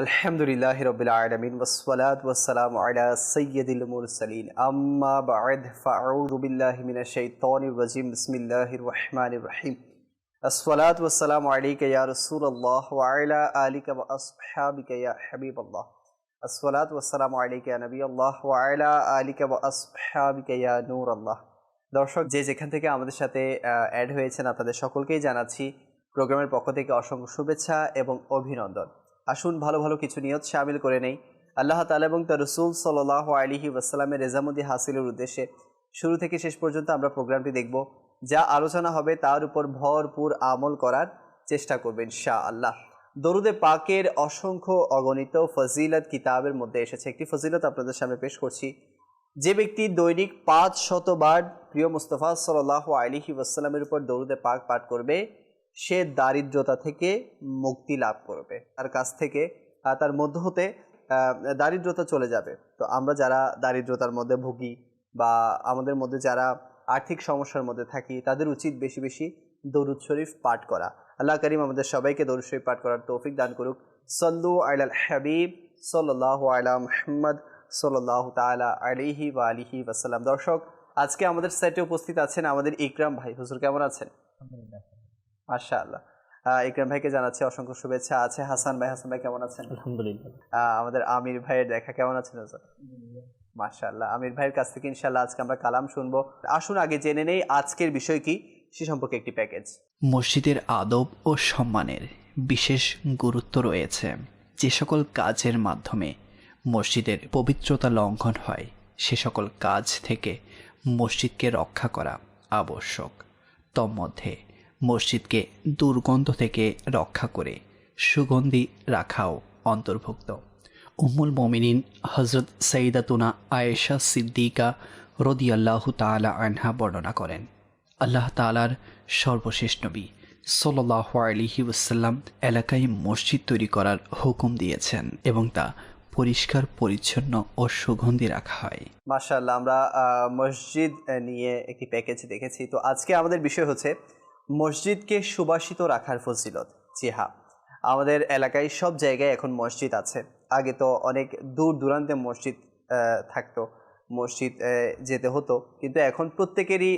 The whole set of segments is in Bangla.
আলহামদুলিল্লাহি রাব্বিল আলামিন ওয়াসসালাতু ওয়াসসালামু আলা সাইয়্যিদিল মুরসালিন আম্মা বা'দ ফাআউযু বিল্লাহি মিনাশ শাইতানির রাজিম বিসমিল্লাহির রহমানির রহিম আসসালাতু ওয়াসসালামু আলাইকা ইয়া রাসূলুল্লাহ ওয়া আলা আলিকা ওয়া আসহাবিকা ইয়া হাবিবাল্লাহ আসসালাতু ওয়াসসালামু আলাইকা ইয়া নবিয়াল্লাহ ওয়া আলা আলিকা ওয়া আসহাবিকা ইয়া নূরাল্লাহ। দর্শক যে যেখান থেকে আমাদের সাথে অ্যাড হয়েছেন আপনাদের সকলকেই জানাচ্ছি প্রোগ্রামের পক্ষ থেকে অসংখ্য শুভেচ্ছা এবং অভিনন্দন। আসুন ভালো ভালো কিছু নিয়ত শামিল করে নেই আল্লাহ তাআলা এবং তার রাসূল সাল্লাল্লাহু আলাইহি ওয়াসাল্লামের রেজামন্দি হাসিলের উদ্দেশ্যে। শুরু থেকে শেষ পর্যন্ত আমরা প্রোগ্রামটি দেখব, যা আলোচনা হবে তার উপর ভরপুর আমল করার চেষ্টা করবেন ইনশাআল্লাহ। দরুদে পাকের অসংখ্য অগণিত ফজিলত কিতাবের মধ্যে এসেছে একটি ফজিলত আপনাদের সামনে পেশ করছি। যে ব্যক্তি দৈনিক 500 বার প্রিয় মুস্তাফা সাল্লাল্লাহু আলাইহি ওয়াসাল্লামের উপর দরুদে পাক পাঠ করবে, সে দারিদ্রতা থেকে মুক্তি লাভ করবে, তার কাছ থেকে তার মধ্য হতে দারিদ্রতা চলে যাবে। তো আমরা যারা দারিদ্রতার মধ্যে ভুগি বা আমাদের মধ্যে যারা আর্থিক সমস্যার মধ্যে থাকি, তাদের উচিত বেশি বেশি দরুদ শরীফ পাঠ করা। আল্লাহ করিম আমাদের সবাইকে দরুদ শরীফ পাঠ করার তৌফিক দান করুক। সাল্লু আলাল হাবিব সাল্লাল্লাহু আলা মুহাম্মদ সাল্লাল্লাহু তাআলা আলাইহি ওয়া আলিহি ওয়াসাল্লাম। দর্শক, আজকে আমাদের সাইটে উপস্থিত আছেন আমাদের ইকরাম ভাই। হুজুর কেমন আছেন? মাশাআল্লাহ। ইকরাম ভাইকে জানাচ্ছি অসংখ্য শুভেচ্ছা। আছে হাসান ভাই। হাসান ভাই কেমন আছেন? আলহামদুলিল্লাহ। আমাদের আমির ভাইয়ের দেখা, কেমন আছেন হুজুর? মাশাআল্লাহ। আমির ভাইয়ের কাছ থেকে ইনশাআল্লাহ আজকে আমরা কালাম শুনবো। আসুন আগে জেনে নেই আজকের বিষয় কি, সে সম্পর্কে একটি প্যাকেজ। মসজিদের আদব ও সম্মানের বিশেষ গুরুত্ব রয়েছে। যে সকল কাজের মাধ্যমে মসজিদের পবিত্রতা লঙ্ঘন হয়, সে সকল কাজ থেকে মসজিদকে রক্ষা করা আবশ্যক। তন্মধ্যে মসজিদকে দুর্গন্ধ থেকে রক্ষা করে সুগন্ধি রাখাও অন্তর্ভুক্ত। উম্মুল মুমিনিন হযরত সাইয়্যিদাতুনা আয়েশা সিদ্দিকা রাদিয়াল্লাহু তাআলা আনহা বর্ণনা করেন, আল্লাহ তাআলার সর্বশেষ নবী সাল্লাল্লাহু আলাইহি ওয়াসাল্লাম এলাকায় মসজিদ তৈরি করার হুকুম দিয়েছেন এবং তা পরিষ্কার পরিচ্ছন্ন ও সুগন্ধি রাখা হয়। মাশাআল্লাহ, আমরা মসজিদ নিয়ে একটি প্যাকেজ দেখেছি। তো আজকে আমাদের বিষয় হচ্ছে মসজিদকে সুবাসিত রাখার ফজিলত। জি হ্যাঁ, আমাদের এলাকায় সব জায়গায় এখন মসজিদ আছে। আগে তো অনেক দূর দূরান্তে মসজিদ থাকতো, মসজিদ যেতে হতো, কিন্তু এখন প্রত্যেকেরই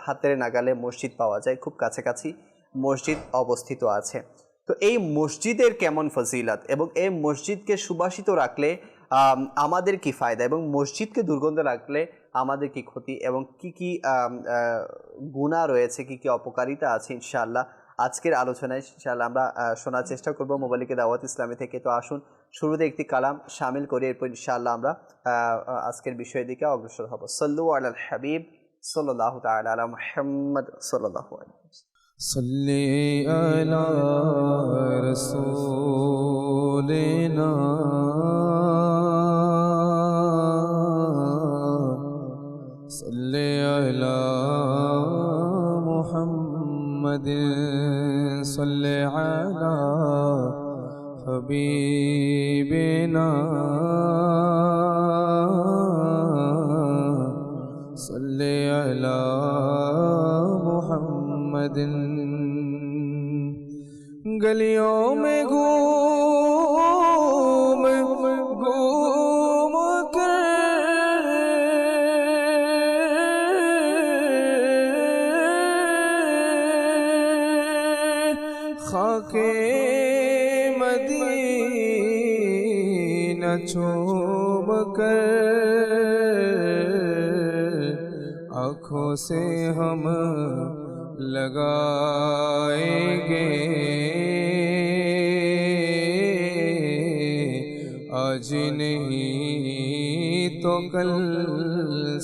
হাতের নাগালে মসজিদ পাওয়া যায়, খুব কাছাকাছি মসজিদ অবস্থিত আছে। তো এই মসজিদের কেমন ফজিলত এবং এই মসজিদকে সুবাসিত রাখলে আমাদের কি ফায়দা এবং মসজিদকে দুর্গন্ধ রাখলে আমাদের কি ক্ষতি এবং কি কি গুনাহ রয়েছে, কি কি অপকারিতা আছে, ইনশাআল্লাহ আজকের আলোচনায় ইনশাআল্লাহ আমরা শোনার চেষ্টা করব মোবালিকে দাওয়াত ইসলামী থেকে। তো আসুন শুরুতে একটি কালাম শামিল করি, এরপর ইনশাআল্লাহ আমরা আজকের বিষয়ের দিকে অগ্রসর হব। সাল্লু আলাল হাবিব সাল্লাল্লাহু তাআলা আলা মুহাম্মদ সাল্লাল্লাহু আলাইহি ওয়াসাল্লাম। صلی علی رسولنا صلی علی محمد صلی علی حبیبنا صلی علی محمد گلیوں میں گھوم گھوم کر خاک مدینہ چوم کر آنکھوں سے ہم لگائیں گے آج نہیں تو کل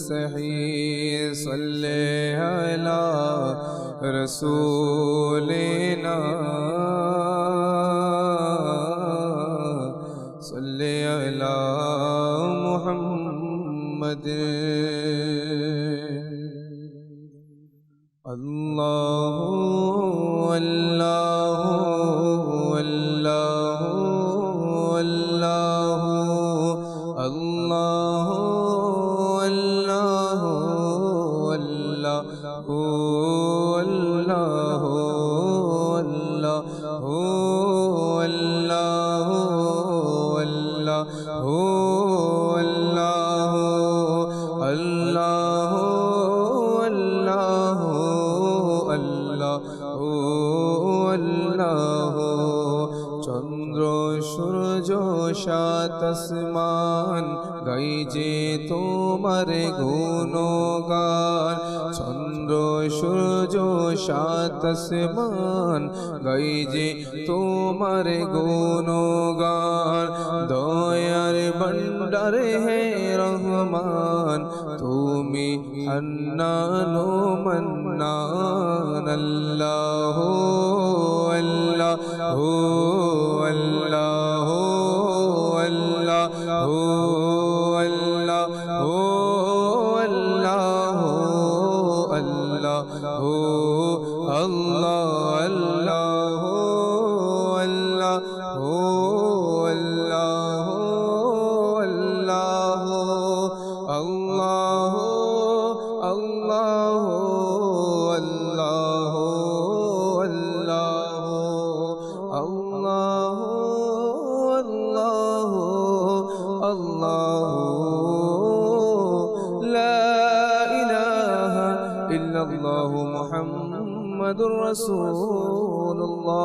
صحیح صلی علی رسولنا صلی علی محمد اللہ اللہ اللہ اللہ اللہ اللہ اللہ اللہ اللہ সূর্য সাত আসমান গাই যে তোমার গুণগান চন্দ্র সূর্য সাত আসমান গাই যে তোমার গুণগান দয়ার ভণ্ডার হে রহমান তুমি হান্নানো মান্নান আল্লাহ আল্লাহ আল্লাহ আল্লাহ আল্লাহ আল্লাহ আল্লাহ আল্লাহ মুহাম্মাদুর রাসূলুল্লাহ।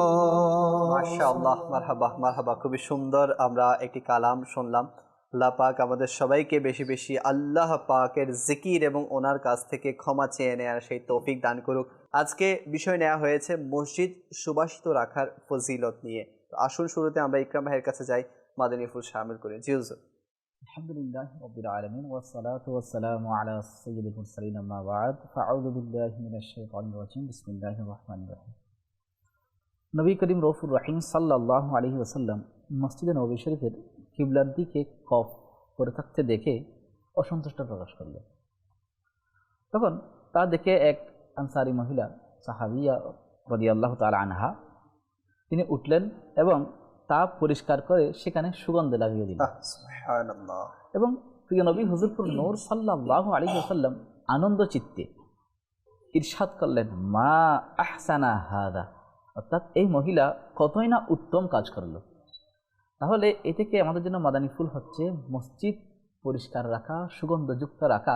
মাশাআল্লাহ, মারহাবা মারহাবা, খুবই সুন্দর আমরা একটি কালাম শুনলাম। আল্লাহ পাক আমাদের সবাইকে বেশি বেশি আল্লাহ পাকের জিকির এবং ওনার কাছ থেকে ক্ষমা চেয়ে নেওয়ার সেই তৌফিক দান করুক। আজকে বিষয় নেওয়া হয়েছে মসজিদ সুবাসিত রাখার ফজিলত নিয়ে। তো আসুন শুরুতে আমরা ইকরাম ভাইয়ের কাছে যাই, মাদানী ফুল শামিল করি। জি হুজুর। আলহামদুলিল্লাহ রাব্বিল আলামিন ওয়াসসালাতু ওয়াসসালামু আলা সাইয়্যিদিল মুরসালিন আম্মা বা'দ ফাআউযু বিল্লাহি মিনাশ শাইতানির রাজিম বিসমিল্লাহির রহমানির রহিম। নবী করিম রউফুর রহিম সাল্লাল্লাহু আলাইহি ওয়াসাল্লাম মসজিদে নববী শরীফের কিবলার দিকে কফ করে থাকতে দেখে অসন্তুষ্ট প্রকাশ করলেন। তখন তা দেখে এক আনসারী মহিলা সাহাবিয়া রাদিয়াল্লাহু তাআলা আনহা তিনি উঠলেন এবং তা পরিষ্কার করে সেখানে সুগন্ধ লাগিয়ে দিলেন। সুবহানাল্লাহ। এবং প্রিয় নবী হুজুরপুর নূর সাল্লাল্লাহু আলাইহি ওয়াসাল্লাম আনন্দ চিত্তে ইরশাদ করলেন, মা আহসানা হাদা, অর্থাৎ এই মহিলা কতই না উত্তম কাজ করলো। তাহলে এ থেকে আমাদের জন্য মাদানী ফুল হচ্ছে মসজিদ পরিষ্কার রাখা, সুগন্ধযুক্ত রাখা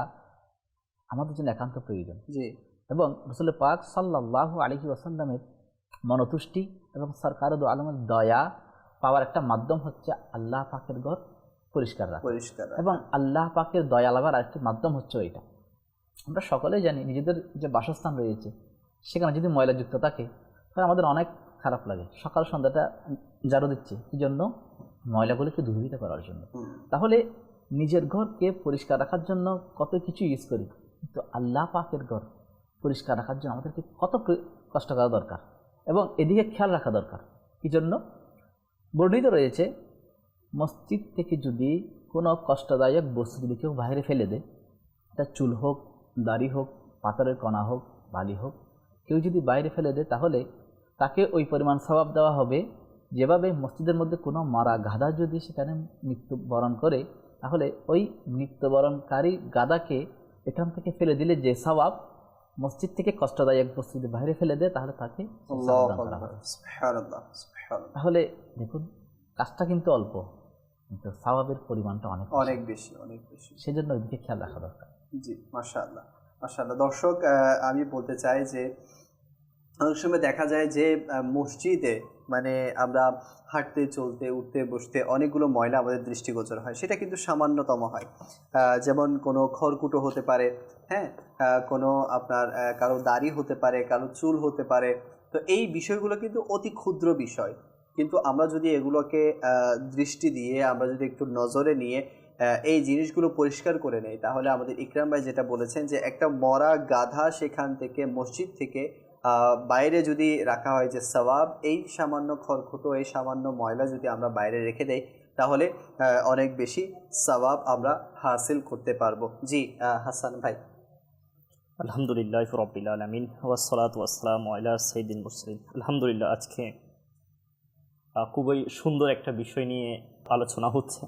আমাদের জন্য একান্ত প্রয়োজন। জি। এবং রাসূল পাক সাল্লাল্লাহু আলাইহি ওয়াসাল্লামের মনতুষ্টি এবং সরকার দু আলমের দয়া পাওয়ার একটা মাধ্যম হচ্ছে আল্লাহ পাকের ঘর পরিষ্কার রাখা। এবং আল্লাহ পাকের দয়া লাভার আরেকটি মাধ্যম হচ্ছে ওইটা। আমরা সকলেই জানি নিজেদের যে বাসস্থান রয়েছে সেখানে যদি ময়লাযুক্ত থাকে তাহলে আমাদের অনেক খারাপ লাগে। সকাল সন্ধ্যাটা ঝাড়ু দিচ্ছে কি জন্য? ময়লাগুলোকে দূরীভূত করার জন্য। তাহলে নিজের ঘরকে পরিষ্কার রাখার জন্য কত কিছু ইউজ করি, কিন্তু আল্লাহ পাকের ঘর পরিষ্কার রাখার জন্য আমাদেরকে কত কষ্ট করা দরকার এবং এদিকে খেয়াল রাখা দরকার। কি জন্য? বর্ণিত রয়েছে মসজিদ থেকে যদি কোনো কষ্টদায়ক বস্তু যদি কেউ বাইরে ফেলে দেয়, এটা চুল হোক, দাড়ি হোক, পাথরের কণা হোক, বালি হোক, কেউ যদি বাইরে ফেলে দেয় তাহলে তাকে ওই পরিমাণ সওয়াব দেওয়া হবে যেভাবে মসজিদের মধ্যে কোনো মারা গাধা যদি সেখানে মৃত্যুবরণ করে তাহলে ওই মৃত্যুবরণকারী গাধাকে এখান থেকে ফেলে দিলে যে সওয়াব, মসজিদ থেকে কষ্টদায়ক বস্তু যদি বাইরে ফেলে দেয় তাহলে তাকে তাহলে দেখুন কাজটা কিন্তু অল্প কিন্তু সওয়াবের পরিমাণটা অনেক অনেক বেশি অনেক বেশি। সেজন্য ওইদিকে খেয়াল রাখা দরকার। জি, মাশাআল্লাহ মাশাআল্লাহ। দর্শক, আমি বলতে চাই যে অনেক সময় দেখা যায় যে মসজিদে মানে আমরা হাঁটতে চলতে উঠতে বসতে অনেকগুলো ময়লা আমাদের দৃষ্টিগোচর হয়, সেটা কিন্তু সামান্যতম হয়। যেমন কোনো খড়কুটো হতে পারে, হ্যাঁ, কোনো আপনার কারো দাড়ি হতে পারে, কারো চুল হতে পারে। তো এই বিষয়গুলো কিন্তু অতি ক্ষুদ্র বিষয়, কিন্তু আমরা যদি এগুলোকে দৃষ্টি দিয়ে আমরা যদি একটু নজরে নিয়ে এই জিনিসগুলো পরিষ্কার করে নেই তাহলে আমাদের ইকরাম ভাই যেটা বলেছেন যে একটা মরা গাধা সেখান থেকে মসজিদ থেকে বাইরে যদি রাখা হয় যে সওয়াব, এই সামান্য খড়কুটো এই সামান্য ময়লা যদি আমরা বাইরে রেখে দেই তাহলে অনেক বেশি সওয়াব আমরা হাসিল করতে পারবো। জি হাসান ভাই। আলহামদুলিল্লাহ রাব্বিল আলামিন ওয়াসসালাতু ওয়াসসালামু আলা সাইয়্যিদিল মুরসালিন। আলহামদুলিল্লাহ, আজকে খুবই সুন্দর একটা বিষয় নিয়ে আলোচনা হচ্ছে।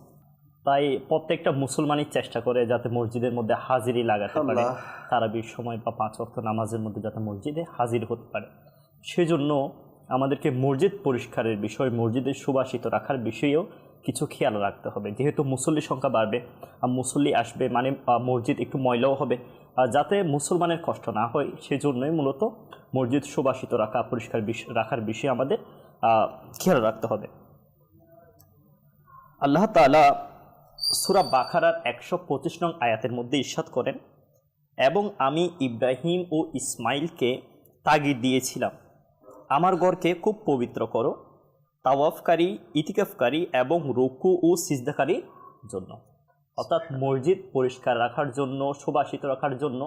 তাই প্রত্যেকটা মুসলমানই চেষ্টা করে যাতে মসজিদের মধ্যে হাজিরি লাগাতে পারে, তারাবির সময় বা 5 ওয়াক্ত নামাজের মধ্যে যাতে মসজিদে হাজির হতে পারে। সেজন্য আমাদেরকে মসজিদ পরিষ্কারের বিষয়, মসজিদের সুবাসিত রাখার বিষয়েও কিছু খেয়াল রাখতে হবে। যেহেতু মুসল্লির সংখ্যা বাড়বে, মুসল্লি আসবে, মানে মসজিদ একটু ময়লাও হবে, যাতে মুসলমানের কষ্ট না হয় সেজন্যই মূলত মসজিদ সুবাসিত রাখা, পরিষ্কার রাখার বিষয়ে আমাদের খেয়াল রাখতে হবে। আল্লাহ তাআলা সূরা বাকারার 125 নং আয়াতের মধ্যে ইরশাদ করেন, এবং আমি ইব্রাহিম ও ইসমাইলকে তাগিদ দিয়েছিলাম, আমার ঘরকে খুব পবিত্র করো তাওয়াফকারী, ইতিকাফকারী এবং রুকু ও সিজদাকারীর জন্য। অর্থাৎ মসজিদ পরিষ্কার রাখার জন্য, সুবাসিত রাখার জন্য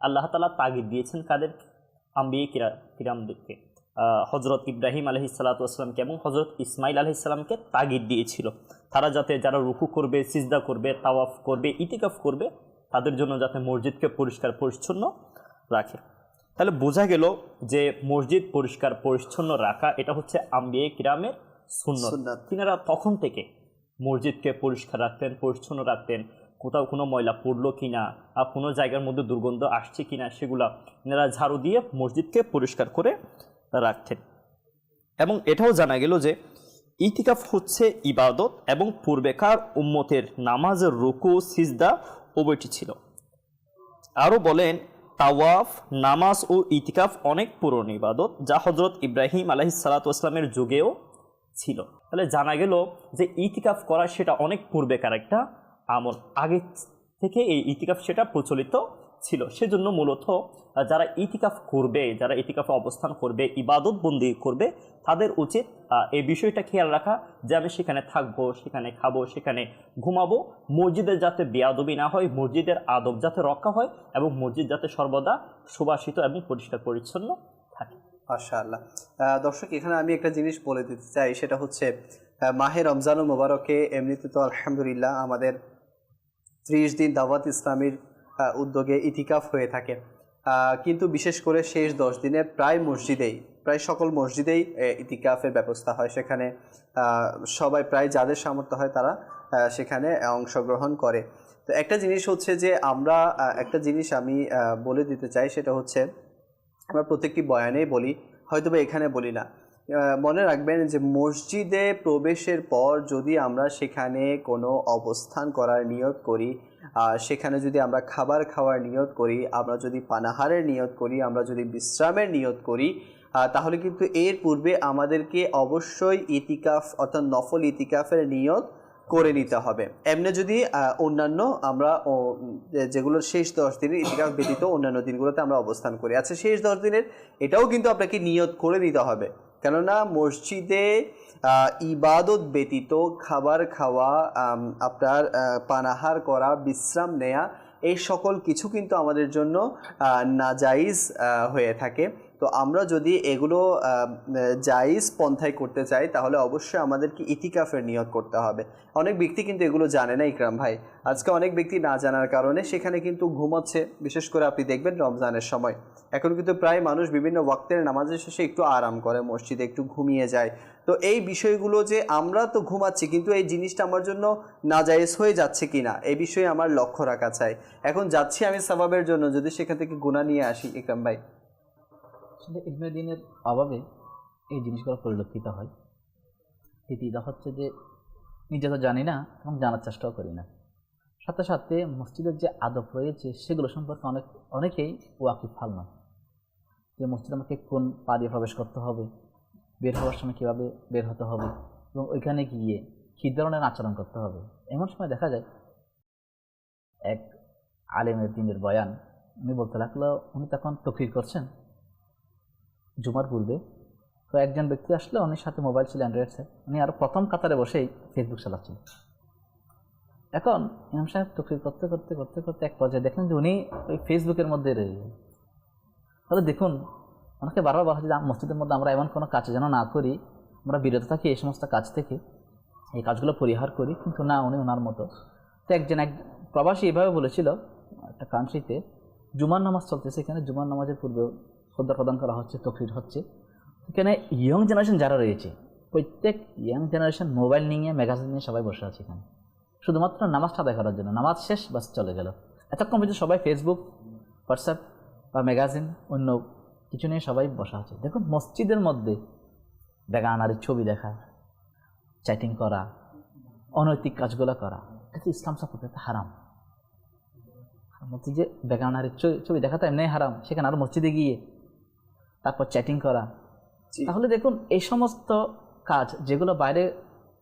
আল্লাহ তাআলা তাগিদ দিয়েছেন কাদের? আম্বিয়া কিরামদেরকে। হজরত ইব্রাহিম আলাইহিসসালাতু ওয়াসসালামকে এবং হজরত ইসমাইল আলাইহিসসালামকে তাগিদ দিয়েছিল, তারা যাতে যারা রুকু করবে, সিজদা করবে, তাওয়াফ করবে, ইতিকাফ করবে, তাদের জন্য যাতে মসজিদকে পরিষ্কার পরিচ্ছন্ন রাখে। তাহলে বোঝা গেল যে মসজিদ পরিষ্কার পরিচ্ছন্ন রাখা এটা হচ্ছে আম্বিয়া কিরামের সুন্নাত। তিনারা তখন থেকে মসজিদকে পরিষ্কার রাখতেন, পরিচ্ছন্ন রাখতেন, কোথাও কোনো ময়লা পড়লো কিনা আর কোনো জায়গার মধ্যে দুর্গন্ধ আসছে কিনা সেগুলা এনারা ঝাড়ু দিয়ে মসজিদকে পরিষ্কার করে রাখতেন। এবং এটাও জানা গেল যে ইতিকাফ হচ্ছে ইবাদত এবং পূর্বেকার উম্মতের নামাজের রুকু সিজদা উভয়টি ছিল। আরও বলেন, তাওয়াফ, নামাজ ও ইতিকাফ অনেক পুরনো ইবাদত, যা হজরত ইব্রাহিম আলাইহিসসালাতু ওয়াসসালামের যুগেও ছিল। তাহলে জানা গেল যে ইতিকাফ করা সেটা অনেক পূর্বেকার একটা আমল, আগে থেকে এই ইতিকাফ সেটা প্রচলিত ছিল। সেজন্য মূলত যারা ইতিকাফ করবে, যারা ইতিকাফে অবস্থান করবে, ইবাদত বন্দি করবে, তাদের উচিত এই বিষয়টা খেয়াল রাখা যে আমি সেখানে থাকবো, সেখানে খাবো, সেখানে ঘুমাবো, মসজিদের যাতে বেয়াদবি না হয়, মসজিদের আদব যাতে রক্ষা হয় এবং মসজিদ যাতে সর্বদা সুবাসিত এবং পরিষ্কার পরিচ্ছন্ন থাকে। মাশাআল্লাহ। দর্শক, এখানে আমি একটা জিনিস বলে দিতে চাই, সেটা হচ্ছে মাহে রমজানুল মুবারকে এমনিতে তো আলহামদুলিল্লাহ আমাদের 30 দিন দাওয়াত ইসলামীর উদ্যোগে ইতিকাফ হয়ে থাকে, কিন্তু বিশেষ করে শেষ 10 দিনে প্রায় সকল মসজিদেই ইতিকাফের ব্যবস্থা হয়। সেখানে সবাই, প্রায় যাদের সামর্থ্য হয় তারা সেখানে অংশগ্রহণ করে। তো একটা জিনিস হচ্ছে যে একটা জিনিস আমি বলে দিতে চাই, সেটা হচ্ছে আমরা প্রত্যেকটি বয়ানেই বলি, হয়তো বা এখানে বলি না। মনে রাখবেন যে মসজিদে প্রবেশের পর যদি আমরা সেখানে কোনো অবস্থান করার নিয়ত করি, সেখানে যদি আমরা খাবার খাওয়ার নিয়ত করি, আমরা যদি পানাহারের নিয়ত করি, আমরা যদি বিশ্রামের নিয়ত করি, তাহলে কিন্তু এর পূর্বে আমাদেরকে অবশ্যই ইতিকাফ অর্থাৎ নফল ইতিকাফের নিয়ত করে নিতে হবে। এমনি যদি অন্যান্য আমরা যেগুলোর শেষ 10 দিনের ইতিকাফ ব্যতীত অন্যান্য দিনগুলোতে আমরা অবস্থান করি, আচ্ছা শেষ 10 দিনের এটাও কিন্তু আপনাকে নিয়ত করে নিতে হবে, কেননা মসজিদে ইবাদত ব্যতীত খাবার খাওয়া, আপনার পানাহার করা, বিশ্রাম নেয়া, এই সকল কিছু কিন্তু আমাদের জন্য নাজাইজ হয়ে থাকে। তো আমরা যদি এগুলো জায়েজ পন্থায় করতে চাই তাহলে অবশ্যই আমাদেরকে ইতিকাফের নিয়ত করতে হবে। অনেক ব্যক্তি কিন্তু এগুলো জানে না ইকরাম ভাই, আজকে অনেক ব্যক্তি না জানার কারণে সেখানে কিন্তু ঘুমাচ্ছে। বিশেষ করে আপনি দেখবেন রমজানের সময় এখন কিন্তু প্রায় মানুষ বিভিন্ন ওয়াক্তের নামাজের শেষে একটু আরাম করে, মসজিদে একটু ঘুমিয়ে যায়। তো এই বিষয়গুলো যে আমরা তো ঘুমাচ্ছি কিন্তু এই জিনিসটা আমার জন্য নাজায়েজ হয়ে যাচ্ছে কিনা এই বিষয়ে আমার লক্ষ্য রাখা চাই। এখন যাচ্ছি আমি সওয়াবের জন্য, যদি সেখান থেকে গুনাহ নিয়ে আসি ইকরাম ভাই। আসলে ইলমে দ্বীনের অভাবে এই জিনিসগুলো পরিলক্ষিত হয়। দ্বিতীয়টা হচ্ছে যে নিজে তো জানি না এবং জানার চেষ্টাও করি না, সাথে সাথে মসজিদের যে আদব রয়েছে সেগুলো সম্পর্কে অনেকেই ওয়াকিফ না, যে মসজিদ আমাকে কোন পা দিয়ে প্রবেশ করতে হবে, বের হওয়ার সময় কীভাবে বের হতে হবে এবং ওইখানে গিয়ে কী ধরনের আচরণ করতে হবে। এমন সময় দেখা যায় এক আলেমের দিনের বয়ান উনি বলতে লাগলো, উনি তখন তকরির করছেন জুমার পূর্বে। তো একজন ব্যক্তি আসলে, উনির সাথে মোবাইল ছিল অ্যান্ড্রয়েড সেট, উনি আরও প্রথম কাতারে বসেই ফেসবুক চালাচ্ছেন। এখন ইমাম সাহেব তকরির করতে করতে করতে করতে এক পর্যায়ে দেখলেন যে উনি ওই ফেসবুকের মধ্যে রয়ে গেলেন। তাহলে দেখুন, ওনাকে বারবার বলা হচ্ছে যে মসজিদের মধ্যে আমরা এমন কোনো কাজ যেন না করি, আমরা বিরত থাকি এই সমস্ত কাজ থেকে, এই কাজগুলো পরিহার করি, কিন্তু না, উনি ওনার মতো। তো এক প্রবাসী এভাবে বলেছিল, একটা কান্ট্রিতে জুমার নামাজ চলতেছে, এখানে জুমার নামাজের পূর্বে খুতবা প্রদান করা হচ্ছে, তকরির হচ্ছে। এখানে ইয়ং জেনারেশন যারা রয়েছে, প্রত্যেক ইয়ং জেনারেশন মোবাইল নিয়ে, ম্যাগাজিন নিয়ে সবাই বসে আছে এখানে, শুধুমাত্র নামাজটা আদায় করার জন্য। নামাজ শেষ, বাস চলে গেল। এতক্ষণ পর্যন্ত সবাই ফেসবুক, হোয়াটসঅ্যাপ বা ম্যাগাজিন অন্য কিছু নিয়ে সবাই বসা আছে। দেখুন, মসজিদের মধ্যে বেগানারির ছবি দেখা, চ্যাটিং করা, অনৈতিক কাজগুলো করা, এটা ইসলাম সাপোর্ট, এটা হারাম। মসজিদে বেগানারির ছবি দেখা তো এমনি হারাম, সেখানে আরও মসজিদে গিয়ে তারপর চ্যাটিং করা। তাহলে দেখুন, এই সমস্ত কাজ যেগুলো বাইরে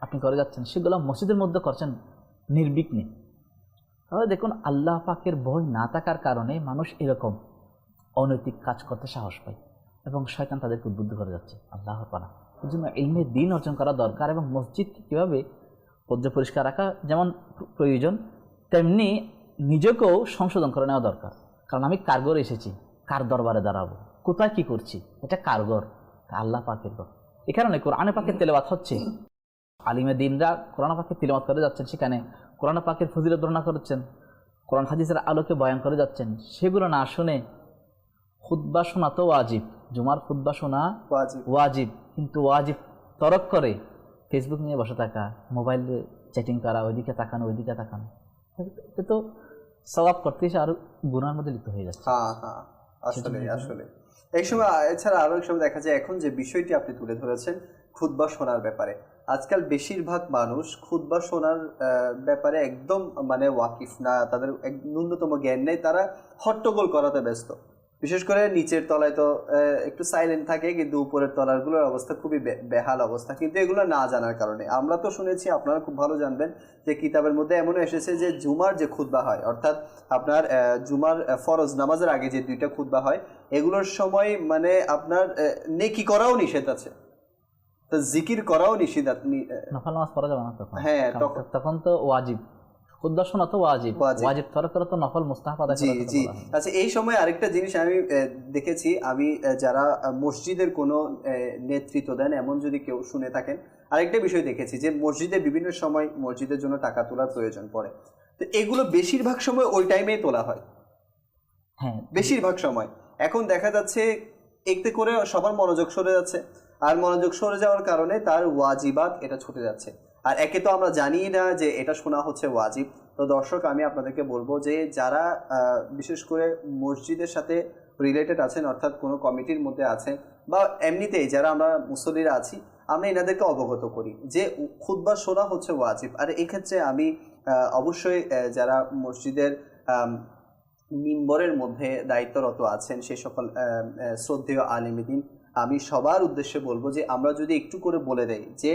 আপনি করে যাচ্ছেন সেগুলো মসজিদের মধ্যে করছেন নির্বিঘ্নে, তাহলে দেখুন আল্লাহ পাকের ভয় না থাকার কারণে মানুষ এরকম অনৈতিক কাজ করতে সাহস পায় এবং শয়তান তাদেরকে উদ্বুদ্ধ করে যাচ্ছে আল্লাহর পানা। এই জন্য ইলমে দ্বীন অর্জন করা দরকার এবং মসজিদকে কীভাবে পরিষ্কার রাখা যেমন প্রয়োজন, তেমনি নিজেকেও সংশোধন করে নেওয়া দরকার। কারণ আমি কারগর এসেছি, কার দরবারে দাঁড়াবো, কোথায় কি করছি, এটা কারগর, আল্লাহ পাকের ঘর। এ কারণে কোরআনে পাকের তেলাওয়াত হচ্ছে, আলিমে দ্বীনরা কোরআন পাকের তিলাওয়াত করে যাচ্ছেন, সেখানে কোরআন পাকের ফজিলত বর্ণনা করছেন, কোরআন হাদিসের আলোকে বয়ান করে যাচ্ছেন, সেগুলো না শুনে খুতবা শোনা তো ওয়াজিব, জুমার খুতবা শোনা ওয়াজিব, কিন্তু ওয়াজিব তরক করে ফেসবুক নিয়ে বসে থাকা, মোবাইলে চ্যাটিং করা, ওইদিকে তাকানো ওইদিকে তাকানো, তো সওয়াব করতে এসে আরো গুনার মধ্যে লিপ্ত হয়ে যাচ্ছে। আসলে এই সময় এছাড়া আরো এক সময় দেখা যায় এখন যে বিষয়টি আপনি তুলে ধরেছেন খুতবা শোনার ব্যাপারে, আজকাল বেশিরভাগ মানুষ খুতবা শোনার ব্যাপারে একদম মানে ওয়াকিফ না, তাদের ন্যূনতম জ্ঞান নেই, তারা হট্টগোল করাতে ব্যস্ত। বিশেষ করে নিচের তলায় তো একটু সাইলেন্ট থাকে, কিন্তু উপরের তলাগুলোর অবস্থা খুবই বেহাল অবস্থা, কিন্তু এগুলো না জানার কারণে। আমরা তো শুনেছি, আপনারা খুব ভালো জানবেন যে কিতাবের মধ্যে এমনও এসেছে যে জুমার যে খুতবা হয়, অর্থাৎ আপনার জুমার ফরজ নামাজের আগে যে 2টা খুতবা হয়, এগুলোর সময় মানে আপনার নেকি করাও নিষেধ আছে, তো জিকির করাও নিষেধ। নফল নামাজ পড়া যাবে না তখন, হ্যাঁ তখন তো ওয়াজিব, খুতবা শোনা তো ওয়াজিব, ওয়াজিব তরক করা তো নফল মুস্তাহাব আদায় করা। জি জি। আচ্ছা, এই সময় আরেকটা জিনিস আমি দেখেছি, আমি যারা মসজিদের কোনো নেতৃত্ব দেন এমন যদি কেউ শুনে থাকেন, আরেকটা বিষয় দেখেছি যে মসজিদে বিভিন্ন সময় মসজিদের জন্য টাকা তোলার প্রয়োজন পড়ে, তো এগুলো বেশিরভাগ সময় ওই টাইমেই তোলা হয়। হ্যাঁ, বেশিরভাগ সময়। এখন দেখা যাচ্ছে এতে করে সবার মনোযোগ সরে যাচ্ছে, আর মনোযোগ সরে যাওয়ার কারণে তার ওয়াজিবাত এটা ছুটে যাচ্ছে। আর একে তো আমরা জানি না যে এটা শোনা হচ্ছে ওয়াজিব। তো দর্শক, আমি আপনাদেরকে বলবো যে যারা বিশেষ করে মসজিদের সাথে রিলেটেড আছেন, অর্থাৎ কোনো কমিটির মধ্যে আছেন, বা এমনিতেই যারা আমরা মুসল্লিরা আছি, আমরা এনাদেরকে অবগত করি যে খুতবা শোনা হচ্ছে ওয়াজিব। আর এক্ষেত্রে আমি অবশ্যই যারা মসজিদের মিম্বরের মধ্যে দায়িত্বরত আছেন সেই সকল শ্রদ্ধেয় আলেমে দ্বীন, আমি সবার উদ্দেশ্যে বলবো যে আমরা যদি একটু করে বলে দেই যে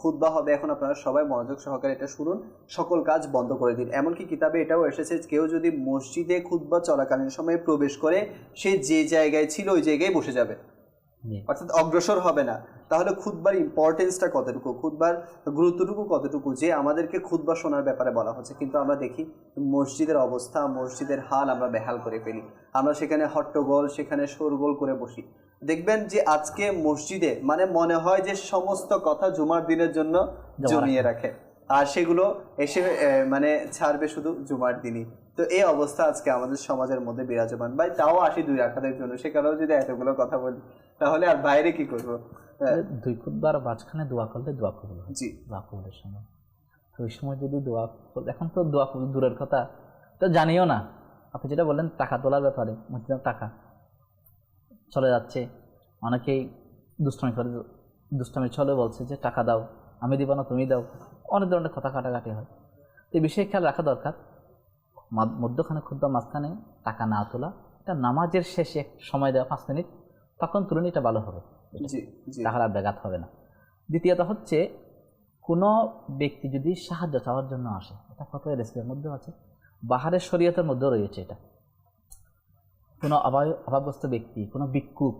খুতবা হবে, এখন আপনারা সবাই মনোযোগ সহকারে এটা শুনুন, সকল কাজ বন্ধ করে দিন। এমনকি কিতাবে এটাও এসেছে, কেউ যদি মসজিদে খুতবা চলাকালীন সময়ে প্রবেশ করে, সে যে জায়গায় ছিল ওই জায়গায় বসে যাবে, অর্থাৎ অগ্রসর হবে না। তাহলে খুতবার ইম্পর্টেন্সটা কতটুকু, খুতবার গুরুত্বটুকু কতটুকু, যে আমাদেরকে খুতবা শোনার ব্যাপারে বলা হচ্ছে, কিন্তু আমরা দেখি মসজিদের অবস্থা, মসজিদের হাল আমরা বেহাল করে ফেলি। আমরা সেখানে হট্টগোল, সেখানে শোরগোল করে বসি। দেখবেন যে আজকে মসজিদে মানে মনে হয় যে সমস্ত কথা জুমার দিনের জন্য জমিয়ে রাখে, আর সেগুলো এসে মানে ছাড়বে শুধু জুমার দিনই। তো এই অবস্থা আজকে আমাদের সমাজের মধ্যে বিরাজমান। ভাই তাও আসি 2 রাকাতের জন্য, সেখানেও যদি এতগুলো কথা বলি তাহলে আর বাইরে কি করবো? 2 খুতবার মাঝখানে দোয়া করলে দোয়া কবুল হয়। জি, দোয়া কবুলের সময়, তো ওই সময় যদি দোয়া, এখন তো দোয়া কবুল দূরের কথা, তো জানিও না। আপনি যেটা বললেন টাকা তোলার ব্যাপারে, মসজিদের টাকা চলে যাচ্ছে, অনেকেই দুষ্টামি চলে বলছে যে টাকা দাও, আমি দিব না তুমি দাও, অনেক ধরনের কথা কাটাকাটি হয়। এই বিষয়ে খেয়াল রাখা দরকার, মধ্যখানে খুতবা মাঝখানে টাকা না তোলা, এটা নামাজের শেষে সময় দেওয়া 5 মিনিট, তখন তুলনি এটা ভালো হবে, তাহলে আর ব্যাঘাত হবে না। দ্বিতীয়ত হচ্ছে, কোনো ব্যক্তি যদি সাহায্য চাওয়ার জন্য আসে, এটা কত রেসিপির মধ্যেও আছে, বাহারের শরীয়তের মধ্যেও রয়েছে এটা। কোনো অভাবগ্রস্ত ব্যক্তি, কোনো ভিক্ষুক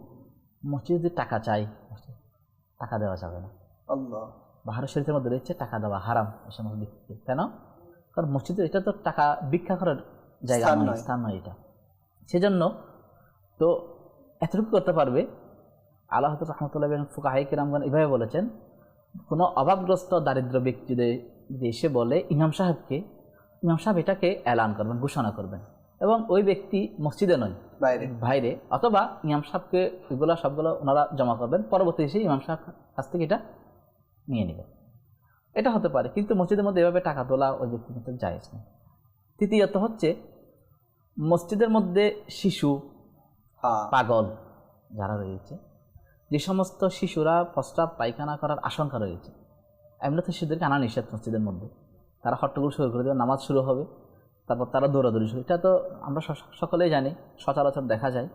মসজিদে যদি টাকা চাই, টাকা দেওয়া যাবে না। বাহারের শরীয়তের মধ্যে রয়েছে টাকা দেওয়া হারাম এই সমস্ত ব্যক্তিকে। কেন? কারণ মসজিদে এটা তো টাকা ভিক্ষা করার জায়গা নয়, স্থান নয় এটা। সেজন্য তো এতটুকু করতে পারবে। আল্লাহ রহমতুল্লাহ ফুকাহায়ে কেরামগণ এভাবে বলেছেন, কোনো অভাবগ্রস্ত দারিদ্র ব্যক্তি যদি এসে বলে ইমাম সাহেবকে, ইমাম সাহেব এটাকে এলান করবেন, ঘোষণা করবেন, এবং ওই ব্যক্তি মসজিদে নয় বাইরে, অথবা ইমাম সাহেবকে ওইগুলো সবগুলো ওনারা জমা করবেন, পরবর্তী এসে ইমাম সাহেব কাছ থেকে এটা নিয়ে নেবেন। এটা হতে পারে, কিন্তু মসজিদের মধ্যে এভাবে টাকা তোলা ওই ব্যক্তির মধ্যে জায়েজ নেই। তৃতীয়ত হচ্ছে, মসজিদের মধ্যে শিশু, পাগল যারা রয়েছে, যে সমস্ত শিশুরা প্রস্রাব পায়খানা করার আশঙ্কা রয়েছে, এমনিতে শিশুদেরকে আনা নিষেধ মসজিদের মধ্যে। তারা হট্টগোল শুরু করে দেবে, নামাজ শুরু হবে, তারপর তারা দৌড়াদৌড়ি শুরু। এটা তো আমরা সকলেই জানি, সচরাচর দেখা যায়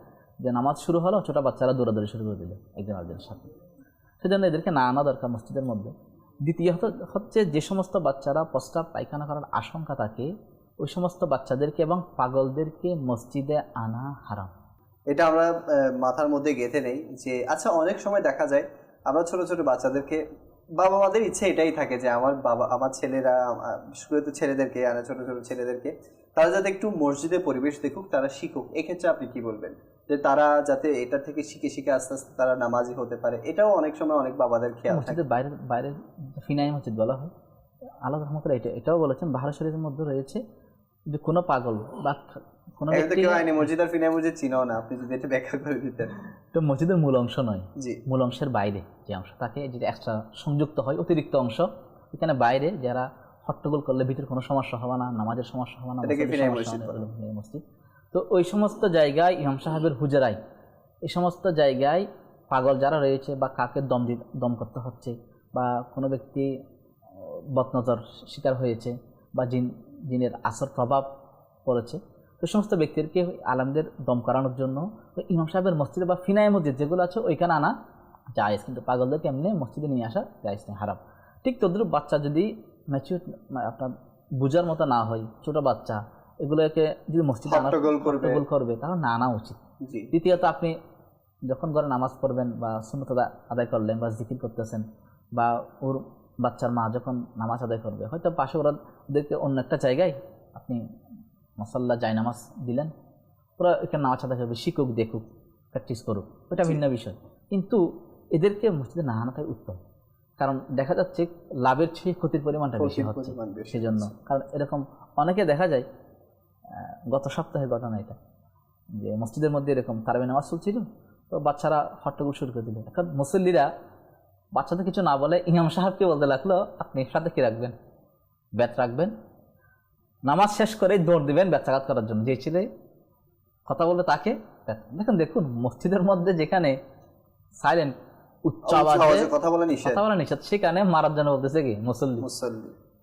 যে নামাজ শুরু হলো, ছোটো বাচ্চারা দৌড়াদৌড়ি শুরু করে দিল একজন আরেকজনের সাথে। সেজন্য এদেরকে না আনা দরকার মসজিদের মধ্যে। দ্বিতীয়ত হচ্ছে যে সমস্ত বাচ্চারা প্রস্রাব পায়খানা করার আশঙ্কা থাকে ওই সমস্ত বাচ্চাদেরকে এবং পাগলদেরকে মসজিদে আনা হারাম। এটা আমরা মাথার মধ্যে গেঁথে নেই যে আচ্ছা অনেক সময় দেখা যায় আমরা ছোট ছোট বাচ্চাদেরকে, বাবা মাদের ইচ্ছে এটাই থাকে যে আমার ছেলেরা, বিশেষ করে তো ছেলেদেরকে আনা, ছোট ছোট ছেলেদেরকে তারা যাতে একটু মসজিদের পরিবেশ দেখুক, তারা শিখুক। এক্ষেত্রে আপনি কি বলবেন যে তারা যাতে এটা থেকে শিখে শিখে আস্তে আস্তে তারা নামাজি হতে পারে? এটাও অনেক সময় অনেক বাবাদের খেয়াল থাকে। মসজিদের বাইরে ফিনাই মসজিদ বলা হয়, আল্লাহ রহমতুল্লাহ এটাও বলেছেন বাহার শরীফের মধ্যে রয়েছে যে কোনো পাগল বা কোনো মসজিদ আর ফিনাই মসজিদ চিনাও না, আপনি যদি এটা ব্যাখ্যা করে দিতেন। তো মসজিদের মূল অংশ নয়, জি, মূল অংশের বাইরে যে অংশ থাকে, যেটা এক্সট্রা সংযুক্ত হয় অতিরিক্ত অংশ, এখানে বাইরে যারা হট্টগোল করলে ভিতরে কোনো সমস্যা হবে না, নামাজের সমস্যা হবে না, মসজিদ। তো ওই সমস্ত জায়গায় ইমাম সাহেবের হুজরায় এই সমস্ত জায়গায় পাগল যারা রয়েছে বা কাকে দম করতে হচ্ছে বা কোনো ব্যক্তি বদনজর শিকার হয়েছে বা জিনের আসর প্রভাব পড়েছে, তো সমস্ত ব্যক্তিদেরকে আলেমদের দম করানোর জন্য ইমাম সাহেবের মসজিদে বা ফিনায় মসজিদ যেগুলো আছে ওইখানে আনা জায়েজ, কিন্তু পাগলদেরকে এমনি মসজিদে নিয়ে আসা জায়েজ নেই, হারাম। ঠিক তদ্রুপ বাচ্চা যদি ম্যাচিউর আপনার বুঝার মতো না হয়, ছোটো বাচ্চা, এগুলোকে যদি মসজিদে হট্টগোল করবে তাহলে না আনা উচিত। দ্বিতীয়ত আপনি যখন ঘরে নামাজ পড়বেন বা সুন্নত আদায় করলেন বা জিকির করতেছেন বা ওর বাচ্চার মা যখন নামাজ আদায় করবে, হয়তো পাশে ওদেরকে অন্য একটা জায়গায় আপনি মশাল্লা নামাজ দিলেন, ওরা এখানে নামাজ আদায় করবে, শিখুক, দেখুক, প্র্যাকটিস করুক, ওটা ভিন্ন বিষয়। কিন্তু এদেরকে মসজিদে না আনাটাই উত্তম, কারণ দেখা যাচ্ছে লাভের চেয়ে ক্ষতির পরিমাণটা বেশি হচ্ছে সেজন্য। কারণ এরকম অনেকে দেখা যায়, গত সপ্তাহের ঘটনা এটা, যে মসজিদের মধ্যে এরকম তারাবি নামাজ চলছিল, তো বাচ্চারা হট্টগোল শুরু করে দিল। এখন মুসল্লিরা বাচ্চাদের কিছু না বলে ইমাম সাহেবকে বলতে লাগলো আপনি সাথে কি রাখবেন, ব্যাত রাখবেন, নামাজ শেষ করে দৌড় দিবেন ব্যাচাঘাত করার জন্য। যে ছেলে কথা বলবে তাকে দেখুন মসজিদের মধ্যে যেখানে সাইলেন্ট উচ্চ আওয়াজে কথা বলা নিষেধ, সেখানে মারার জন্য বলতেছে কি মুসল্লি।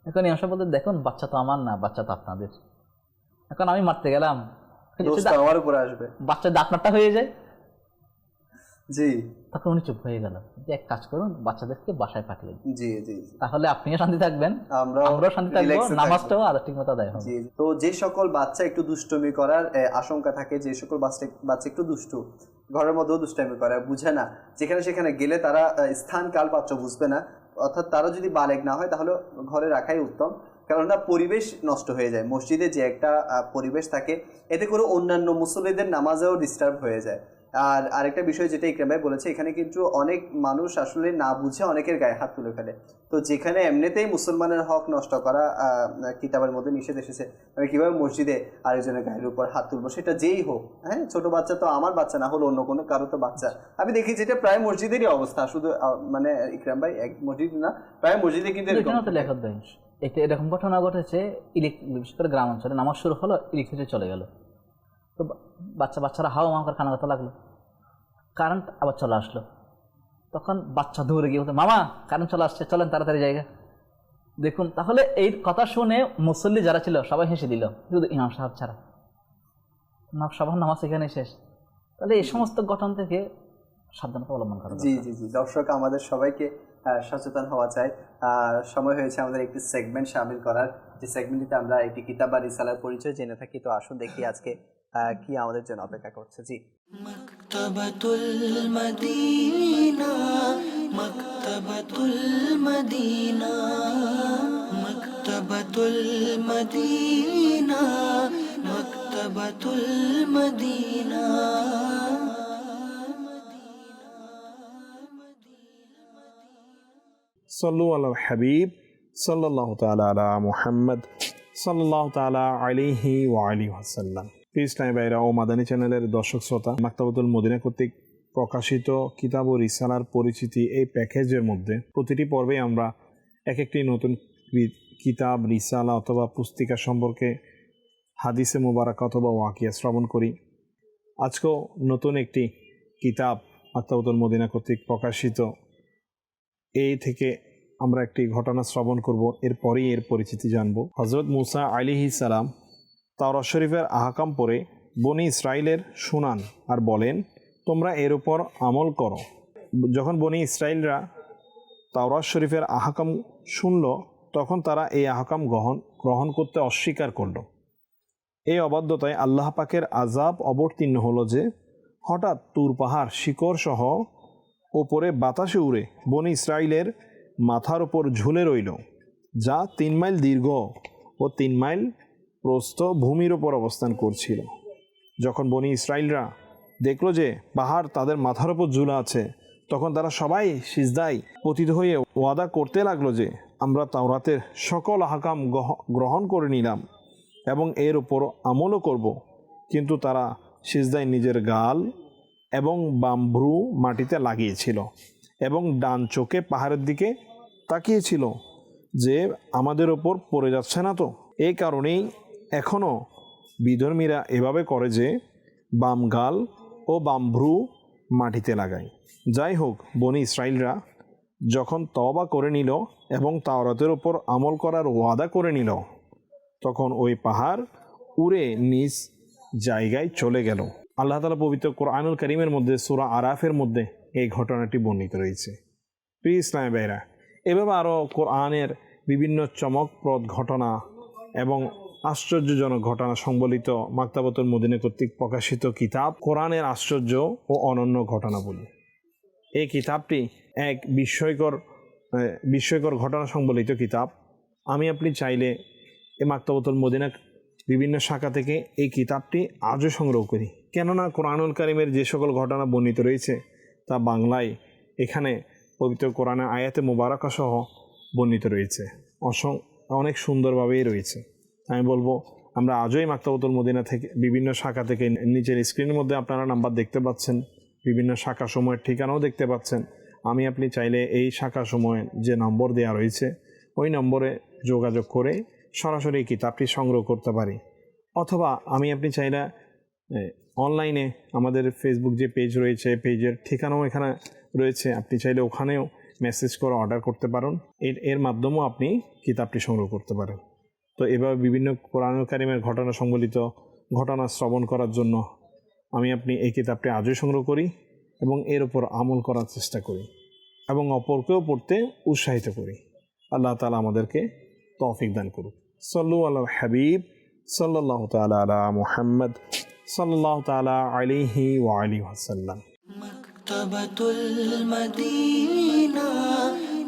এখন ইমাম সাহেব বলতে দেখুন বাচ্চা তো আমার না, বাচ্চা তো আপনাদের, এখন আমি মারতে গেলাম আমার উপরে আসবে, বাচ্চা আপনারটা হয়ে যায়। জি, তখন উনি চুপ হয়ে গেল যে এক কাজ করুন বাচ্চাদেরকে বাসায় পাঠিয়ে দিন, জি জি, তাহলে আপনিও শান্তি থাকবেন, আমরাও শান্তি থাকবো, নামাজটাও আর ঠিক মতো আদায় হবে। তো যে সকল বাচ্চা একটু দুষ্টুমি করার আশঙ্কা থাকে, যে সকল বাচ্চা একটু দুষ্টু, ঘরের মধ্যেও দুষ্টামি করে, বুঝে না, যেখানে সেখানে গেলে তারা স্থান কাল পাত্র বুঝবে না, অর্থাৎ তারা যদি বালেগ না হয় তাহলে ঘরে রাখাই উত্তম, কারণটা পরিবেশ নষ্ট হয়ে যায়। মসজিদে যে একটা পরিবেশ থাকে এতে করে অন্যান্য মুসল্লিদের নামাজেও ডিস্টার্ব হয়ে যায়। আর আরেকটা বিষয় যেটা ইকরাম ভাই বলেছে, এখানে কিন্তু অনেক মানুষ আসলে না বুঝে অনেকের গায়ে হাত তুলে ফেলে। তো যেখানে এমনিতেই মুসলমানের হক নষ্ট করা কিতাবের মধ্যে নিষেধ এসেছে, আমি কীভাবে মসজিদে আরেকজনের গায়ের উপর হাত তুলবো, সেটা যেই হোক, হ্যাঁ, ছোট বাচ্চা তো আমার বাচ্চা না হলো অন্য কোনো কারো তো বাচ্চা। আমি দেখি যেটা প্রায় মসজিদেরই অবস্থা, শুধু মানে ইকরাম ভাই এক মসজিদ না, প্রায় মসজিদে কিন্তু এরকম ঘটনা ঘটেছে। বিশেষ করে গ্রাম অঞ্চলে নামাজ শুরু হলো, ইলেকট্রিসিটি চলে গেল, তো বাচ্চারা হাওয়া মাও করে কান্না করতে লাগলো, কারেন্ট আবার চলে আসলো, তখন বাচ্চা দৌড়ে গিয়ে বলতে মামা কারেন্ট চলে আসছে, চলেন তাড়াতাড়ি জায়গা। দেখুন তাহলে এই কথা শুনে মুসল্লি যারা ছিল সবাই হেসে দিল, শুধু ইমাম সাহেব ছাড়া, সবার নামাজ এখানে শেষ। তাহলে এই সমস্ত ঘটনা থেকে সাবধানতা অবলম্বন করা। জি জি জি, দর্শক আমাদের সবাইকে সচেতন হওয়া চাই। সময় হয়েছে আমাদের একটি সেগমেন্ট শামিল করার, যে সেগমেন্টটিতে আমরা একটি কিতাব বা রিসালার পরিচয় জেনে থাকি। তো আসুন দেখি আজকে কি আমাদের জন্য অপেক্ষা করছে। জি, মাকতাবাতুল মদিনা, মাকতাবাতুল মদিনা, মাকতাবাতুল মদিনা, মাকতাবাতুল মদিনা। সাল্লু আলাল হাবিব সাল্লাল্লাহু তাআলা আলা মুহাম্মদ সাল্লাল্লাহু তাআলা আলাইহি ওয়া আলিহি ওয়াসাল্লাম। ইসলামী ভাইরা ও মাদানী চ্যানেলের দর্শক শ্রোতা, মাকতাবাতুল মদিনা কর্তৃক প্রকাশিত কিতাব ও রিসালার পরিচিতি এই প্যাকেজের মধ্যে প্রতিটি পর্বে আমরা এক একটি নতুন কিতাব, রিসালা অথবা পুস্তিকা সম্পর্কে হাদিসে মুবারাকা অথবা ওয়াকিয়া শ্রবণ করি। আজকেও নতুন একটি কিতাব মাকতাবাতুল মদিনা কর্তৃক প্রকাশিত, এই থেকে আমরা একটি ঘটনা শ্রবণ করব, এরপরেই এর পরিচিতি জানব। হযরত মূসা আলাইহিস সালাম তাওরাত শরীফের আহকাম পড়ে বনি ইসরাইলের শুনান আর বলেন তোমরা এর উপর আমল করো। যখন বনি ইসরাইলরা তাওরাত শরীফের আহকাম শুনল, তখন তারা এই আহকাম গ্রহণ করতে অস্বীকার করল। এই অবাধ্যতায় আল্লাহ পাকের আযাব অবতীর্ণ হলো যে হঠাৎ তুর পাহাড় শিকড় সহ ওপরে বাতাসে উড়ে বনি ইসরাইলের মাথার ওপর ঝুলে রইল, যা 3 মাইল দীর্ঘ ও 3 মাইল প্রস্থ ভূমির ওপর অবস্থান করছিল। যখন বনি ইসরাইলরা দেখল যে পাহাড় তাদের মাথার ওপর ঝুলে আছে, তখন তারা সবাই সিজদায় পতিত হয়ে ওয়াদা করতে লাগলো যে আমরা তাওরাতের সকল আহকাম গ্রহণ করে নিলাম এবং এর উপর আমলও করব। কিন্তু তারা সিজদায় নিজের গাল এবং বাম্ভ্রু মাটিতে লাগিয়েছিল এবং ডান চোখে পাহাড়ের দিকে তাকিয়েছিল যে আমাদের ওপর পড়ে যাচ্ছে না তো। এই কারণেই এখনও বিধর্মীরা এভাবে করে যে বাম গাল ও বাম্ভ্রু মাটিতে লাগায়। যাই হোক, বনি ইসরাইলরা যখন তওবা করে নিল এবং তাওরাতের ওপর আমল করার ওয়াদা করে নিল, তখন ওই পাহাড় উড়ে নিজ জায়গায় চলে গেল। আল্লাহ তাআলা পবিত্র কোরআনুল কারীমের মধ্যে সূরা আরাফের মধ্যে এই ঘটনাটি বর্ণিত রয়েছে। প্রিয় ইসলামী ভাইরা, এভাবে আরও কোরআনের বিভিন্ন চমকপ্রদ ঘটনা এবং আশ্চর্যজনক ঘটনা সংবলিত মাকতাবাতুল মদিনা কর্তৃক প্রকাশিত কিতাব কোরআনের আশ্চর্য ও অনন্য ঘটনাবলী। এই কিতাবটি এক বিস্ময়কর ঘটনা সংবলিত কিতাব। আপনি চাইলে এই মাকতাবাতুল মদিনা বিভিন্ন শাখা থেকে এই কিতাবটি আজও সংগ্রহ করি, কেননা কোরআনুল কারীমের যে সকল ঘটনা বর্ণিত রয়েছে তা বাংলায় এখানে পবিত্র কোরআনের আয়াতে মুবারাকা সহ বর্ণিত রয়েছে, অনেক সুন্দরভাবেই রয়েছে। আমি বলবো আমরা আজই মাকতাবাতুল মদিনা থেকে বিভিন্ন শাখা থেকে, নিচের স্ক্রিনের মধ্যে আপনারা নাম্বার দেখতে পাচ্ছেন, বিভিন্ন শাখা সময়ের ঠিকানাও দেখতে পাচ্ছেন। আপনি চাইলে এই শাখা সময়ের যে নম্বর দেওয়া রয়েছে ওই নম্বরে যোগাযোগ করে সরাসরি এই কিতাবটি সংগ্রহ করতে পারি, অথবা আপনি চাইলে অনলাইনে আমাদের ফেসবুক যে পেজ রয়েছে, পেজের ঠিকানাও এখানে রয়েছে, আপনি চাইলে ওখানেও মেসেজ করে অর্ডার করতে পারেন। এর মাধ্যমেও আপনি কিতাবটি সংগ্রহ করতে পারেন। তো এভাবে বিভিন্ন কোরআনুল কারীমের ঘটনা সংবলিত ঘটনা শ্রবণ করার জন্য আপনি এই কিতাবটি আজই সংগ্রহ করি এবং এর উপর আমল করার চেষ্টা করি এবং অপরকেও পড়তে উৎসাহিত করি। আল্লাহ তাআলা আমাদেরকে তৌফিক দান করুক। সাল্লু আলাল হাবিব সাল্লাল্লাহু তাআলা আলা মুহাম্মদ সাল্লাল্লাহু তাআলা আলাইহি ওয়া আলিহি ওয়াসাল্লাম। মাকতাবাতুল মদিনা,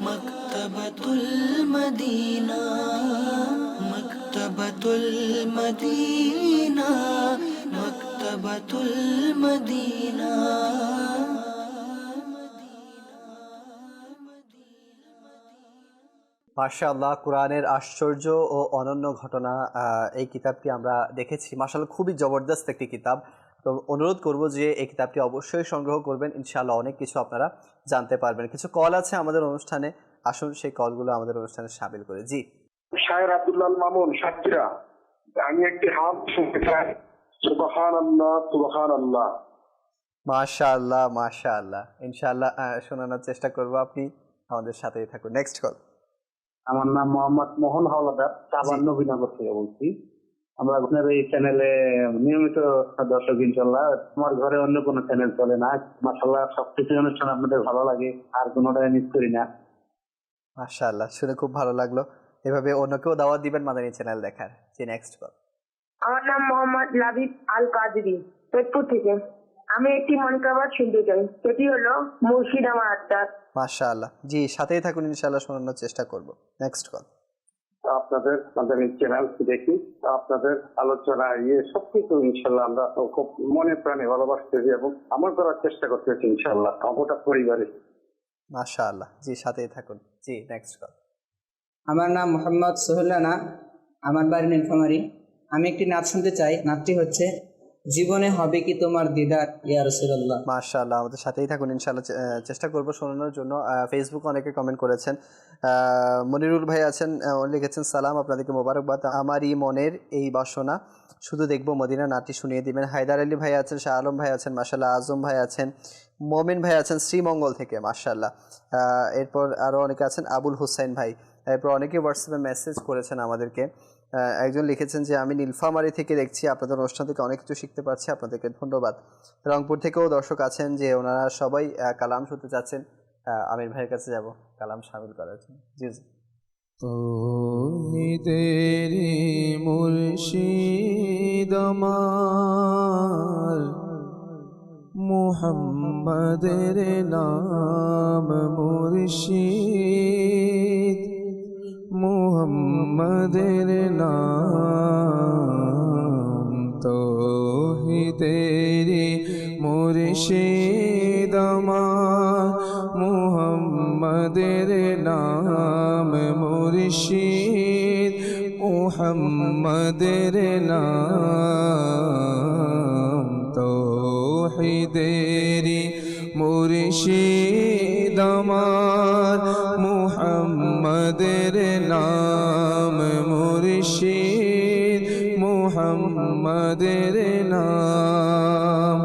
মাকতাবাতুল মদিনা, মাকতাবাতুল মদিনা, মাকতাবাতুল মদিনা। মাশাআল্লাহ, কোরআনের আশ্চর্য ও অনন্য ঘটনা এই কিতাবটি আমরা দেখেছি। মাশাআল্লাহ, খুবই জবরদস্ত একটি কিতাব। তো অনুরোধ করব যে এই কিতাবটি অবশ্যই সংগ্রহ করবেন, ইনশাআল্লাহ অনেক কিছু আপনারা জানতে পারবেন। কিছু কল আছে আমাদের অনুষ্ঠানে, আসুন সেই কলগুলো আমাদের অনুষ্ঠানে শামিল করে। জি, শায়ের আব্দুল্লাহ মামুন সাতক্ষীরা, আমি একটি হাম শুনতে চাই। সুবহানাল্লাহ সুবহানাল্লাহ। মাশাআল্লাহ মাশাআল্লাহ, ইনশাআল্লাহ শোনানোর চেষ্টা করব। আপনি আমাদের সাথেই থাকুন। Next call. আমার নাম মোহাম্মদ মোহন হাওলাদার, সাভার নবীনগর থেকে বলছি। আমরা আপনার এই চ্যানেলে নিয়মিত দর্শক, ইনশাল্লাহ। আমার ঘরে অন্য কোনো চ্যানেল চলে না। মাশাআল্লাহ, সবকিছু অনুষ্ঠান আপনাদের ভালো লাগে, আর কোনোটাই মিস করি না। মাশাআল্লাহ, শুনে খুব ভালো লাগলো। এভাবে অন্যকেও দাওয়াত দিবেন মাদানী চ্যানেল দেখার। জি, নেক্সট কল। আমার নাম মোহাম্মদ লাবিব আল কাদরি, পেটপুর থেকে। আমি একটি মনকাবাত শুনতে চাই, সেটি হলো মুর্শিদ আমার আত্মার। মাশাআল্লাহ, জি সাথেই থাকুন, ইনশাআল্লাহ শোনানোর চেষ্টা করব। Next call. আপনাদের চ্যানেল দেখি, আপনাদের আলোচনা সবকিছু ইনশাল্লাহ আমরা খুব মনে প্রাণে ভালোবাসতেছি এবং আমল করার চেষ্টা করতেছি ইনশাল্লাহ, গোটা পরিবারে। মাশাআল্লাহ, জি সাথেই থাকুন। জি, নেক্সট কল। আমার নাম মোহাম্মদ সোহেল রানা, আমার বাড়ি নীলফামারী। আমি একটি নাচ শুনতে চাই। নাচটি হচ্ছে জীবনে হবে কি তোমার দিদার ইয়া রাসূলুল্লাহ। মাশাআল্লাহ, আমাদের সাথেই থাকুন, ইনশাআল্লাহ চেষ্টা করব শোনানোর জন্য। ফেসবুকে অনেকে কমেন্ট করেছেন। মনিরুল ভাই আছেন, লিখেছেন সালাম, আপনাদেরকে মোবারকবাদ। আমারই মনের এই বাসনা, শুধু দেখবো মদিনা, নাটটি শুনিয়ে দিবেন। হায়দার আলী ভাই আছেন, শাহ আলম ভাই আছেন, মাশাআল্লাহ। আজম ভাই আছেন, মোমিন ভাই আছেন শ্রীমঙ্গল থেকে, মাশাআল্লাহ। এরপর আরও অনেকে আছেন, আবুল হুসাইন ভাই। এরপর অনেকে হোয়াটসঅ্যাপে মেসেজ করেছেন আমাদেরকে। একজন লিখেছেন যে আমি নীলফামারী থেকে দেখছি, আপনাদের অনুষ্ঠান থেকে অনেক কিছু শিখতে পারছি, আপনাদেরকে ধন্যবাদ। রংপুর থেকেও দর্শক আছেন যে ওনারা সবাই কালাম শুনতে চাচ্ছেন, আমির ভাইয়ের কাছে যাব কালাম শামিল করার জন্য। জি জি। তৌহিদেরি মুর্শিদ আমার, মুহাম্মাদের নাম মুর্শিদ, মুহাম্মাদের নাম। তৌহিদেরি মুর্শিদ আমার, মুহাম্মাদের নাম মুর্শিদ, মুহাম্মাদের নাম। তৌহিদেরি মুর্শিদ আমার, মুহাম্মাদের নাম মুর্শিদ, মুহাম্মাদের নাম।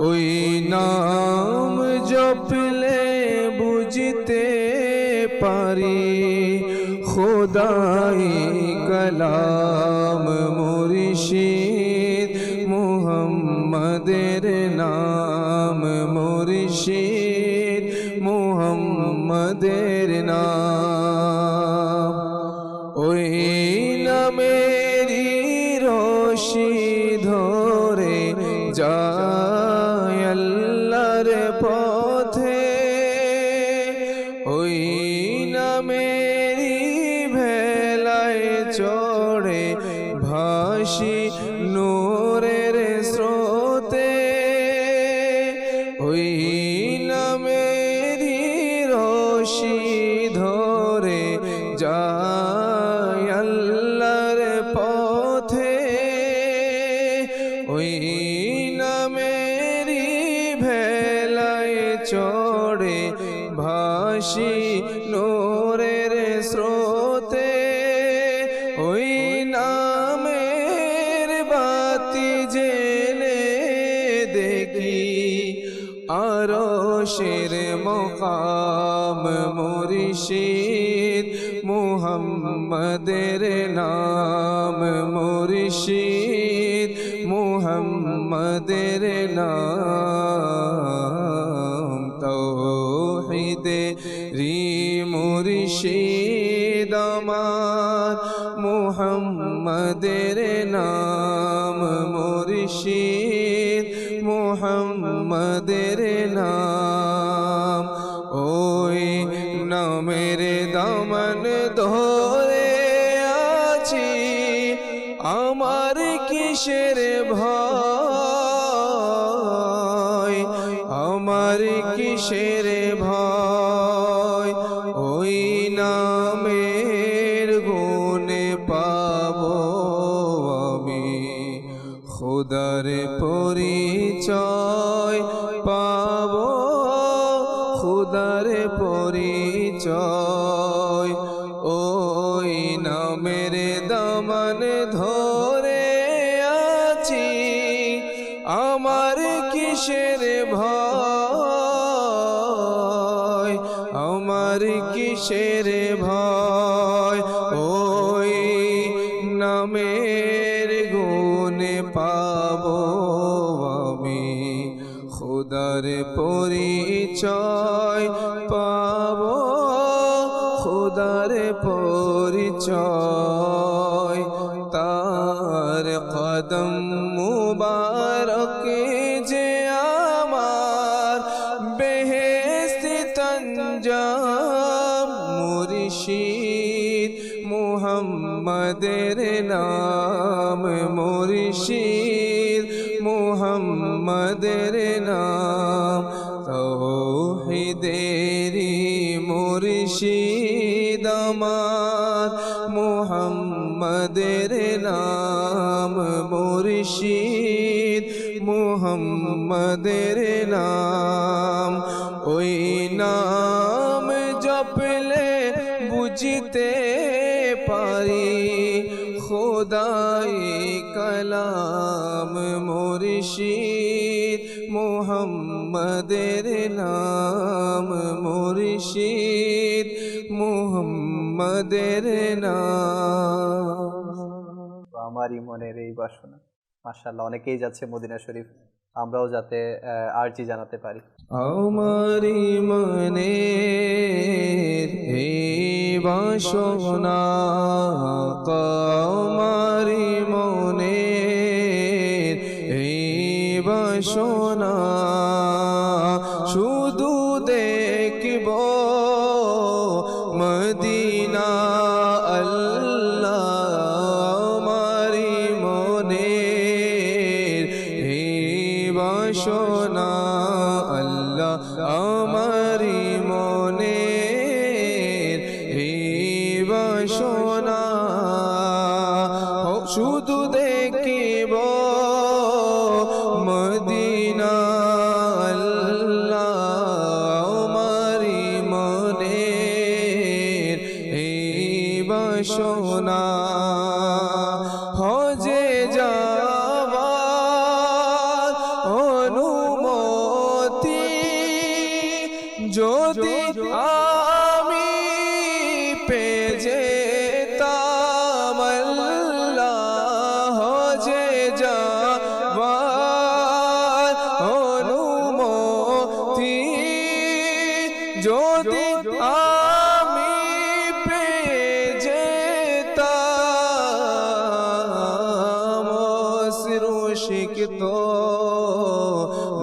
ওই নাম জপলে বুঝতে পারি খোদাই কালাম মুর্শিদ, মুহাম্মাদের নাম মুর্শিদ, মুহাম্মাদের নাম। ওই নামেরি রশি ধরে যায় আল্লাহর পথে, ওই নামেরি ভেলায় চড়ে ভাসি নূরের স্রোতে, ওই নামেরি রশি ধরে যায় আল্লাহর পথে, ওই নামেরি ভেলায় চড়ে ভাসি নূরের স্রোতে, ওই নামের বাতি জেলে দেখি আরশের মকাম মুর্শিদ, মুহাম্মাদের নাম মুর্শিদ, মুহাম্মাদের নাম। তৌহিদেরি মুর্শিদ আমার, মুহাম্মাদের নাম মুর্শিদ, মুহাম্মাদের নাম। ওই নামের দামন ধরে আছি, আমার কিসের ভয়, আমার কিসের ভয়। ওই নামের গুণে পাবো আমি খোদার পরিচয়, পাবো খোদার পরিচয়। ওই নামের দামন ধরে আছি, আমার কিসের ভয়, আমার কিসের ভয়। ওই নামের গুণে পাবো আমি খোদার পরিচয়, পাবো খোদার পরিচয়। তার কদম মুবারক যে আমার বেহেশত তঞ্জাম মুর্শিদ, মুহাম্মাদের নাম মুর্শিদ, মুহাম্মাদের নাম। তৌহিদেরি মুর্শিদ আমার, মুহাম্মাদের নাম মুর্শিদ, মুহাম্মাদের নাম। ওই নাম জপলে বুঝতে পারি খোদাই কালাম মুর্শিদ, মুহাম্মাদের নাম মুর্শিদ, মুহাম্মাদের নাম। আমারই মনের এই বাসনা। মাশাআল্লাহ, অনেকেই যাচ্ছে মদিনা শরীফ আমরাও যাতে আরজি জানাতে পারি। আমারি মনের এই বাসনা, আমারি মনের এই বাসনা, শুধু দেখব মদিনা আল্লাহ। আমারি মনের এই বাসনা আল্লাহ, আমারি মনের এই বাসনা, শুধু দেখিব মদিনা আল্লাহ। আমারি মনের এই বাসনা, হজে যাবার অনুমতি যদি আমি পেয়ে যেতাম আল্লাহ, হজে যাবার অনুমতি যদি আমি পেয়ে যেতাম, অশ্রু সিক্ত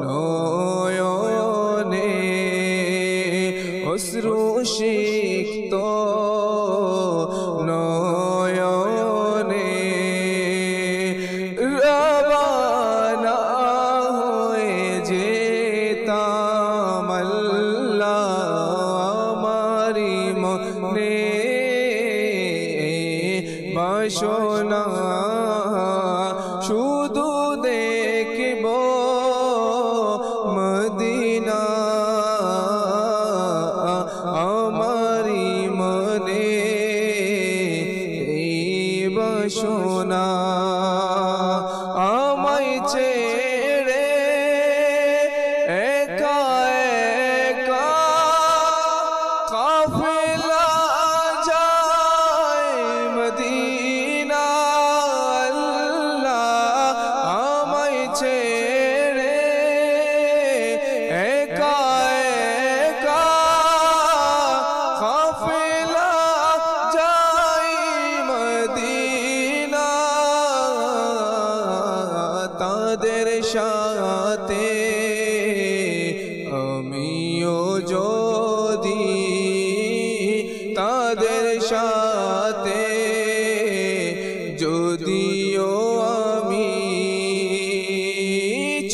নয়নে, অশ্রু সিক্ত নয়নে রওয়ানা হয়ে যেতাম আল্লাহ। আমারি মনে বাসনা, শুধু দেখব মদিনা। আমারি মনে এই বাসনা, আমায় ছেড়ে একা একা কাফেলা যায় মদিনা আল্লাহ। আমায় ছেড়ে একা একা কাফেলা যায় মদিনা। তাদের সাথে আমিও যদি, তাদের সাথে যদিও আমি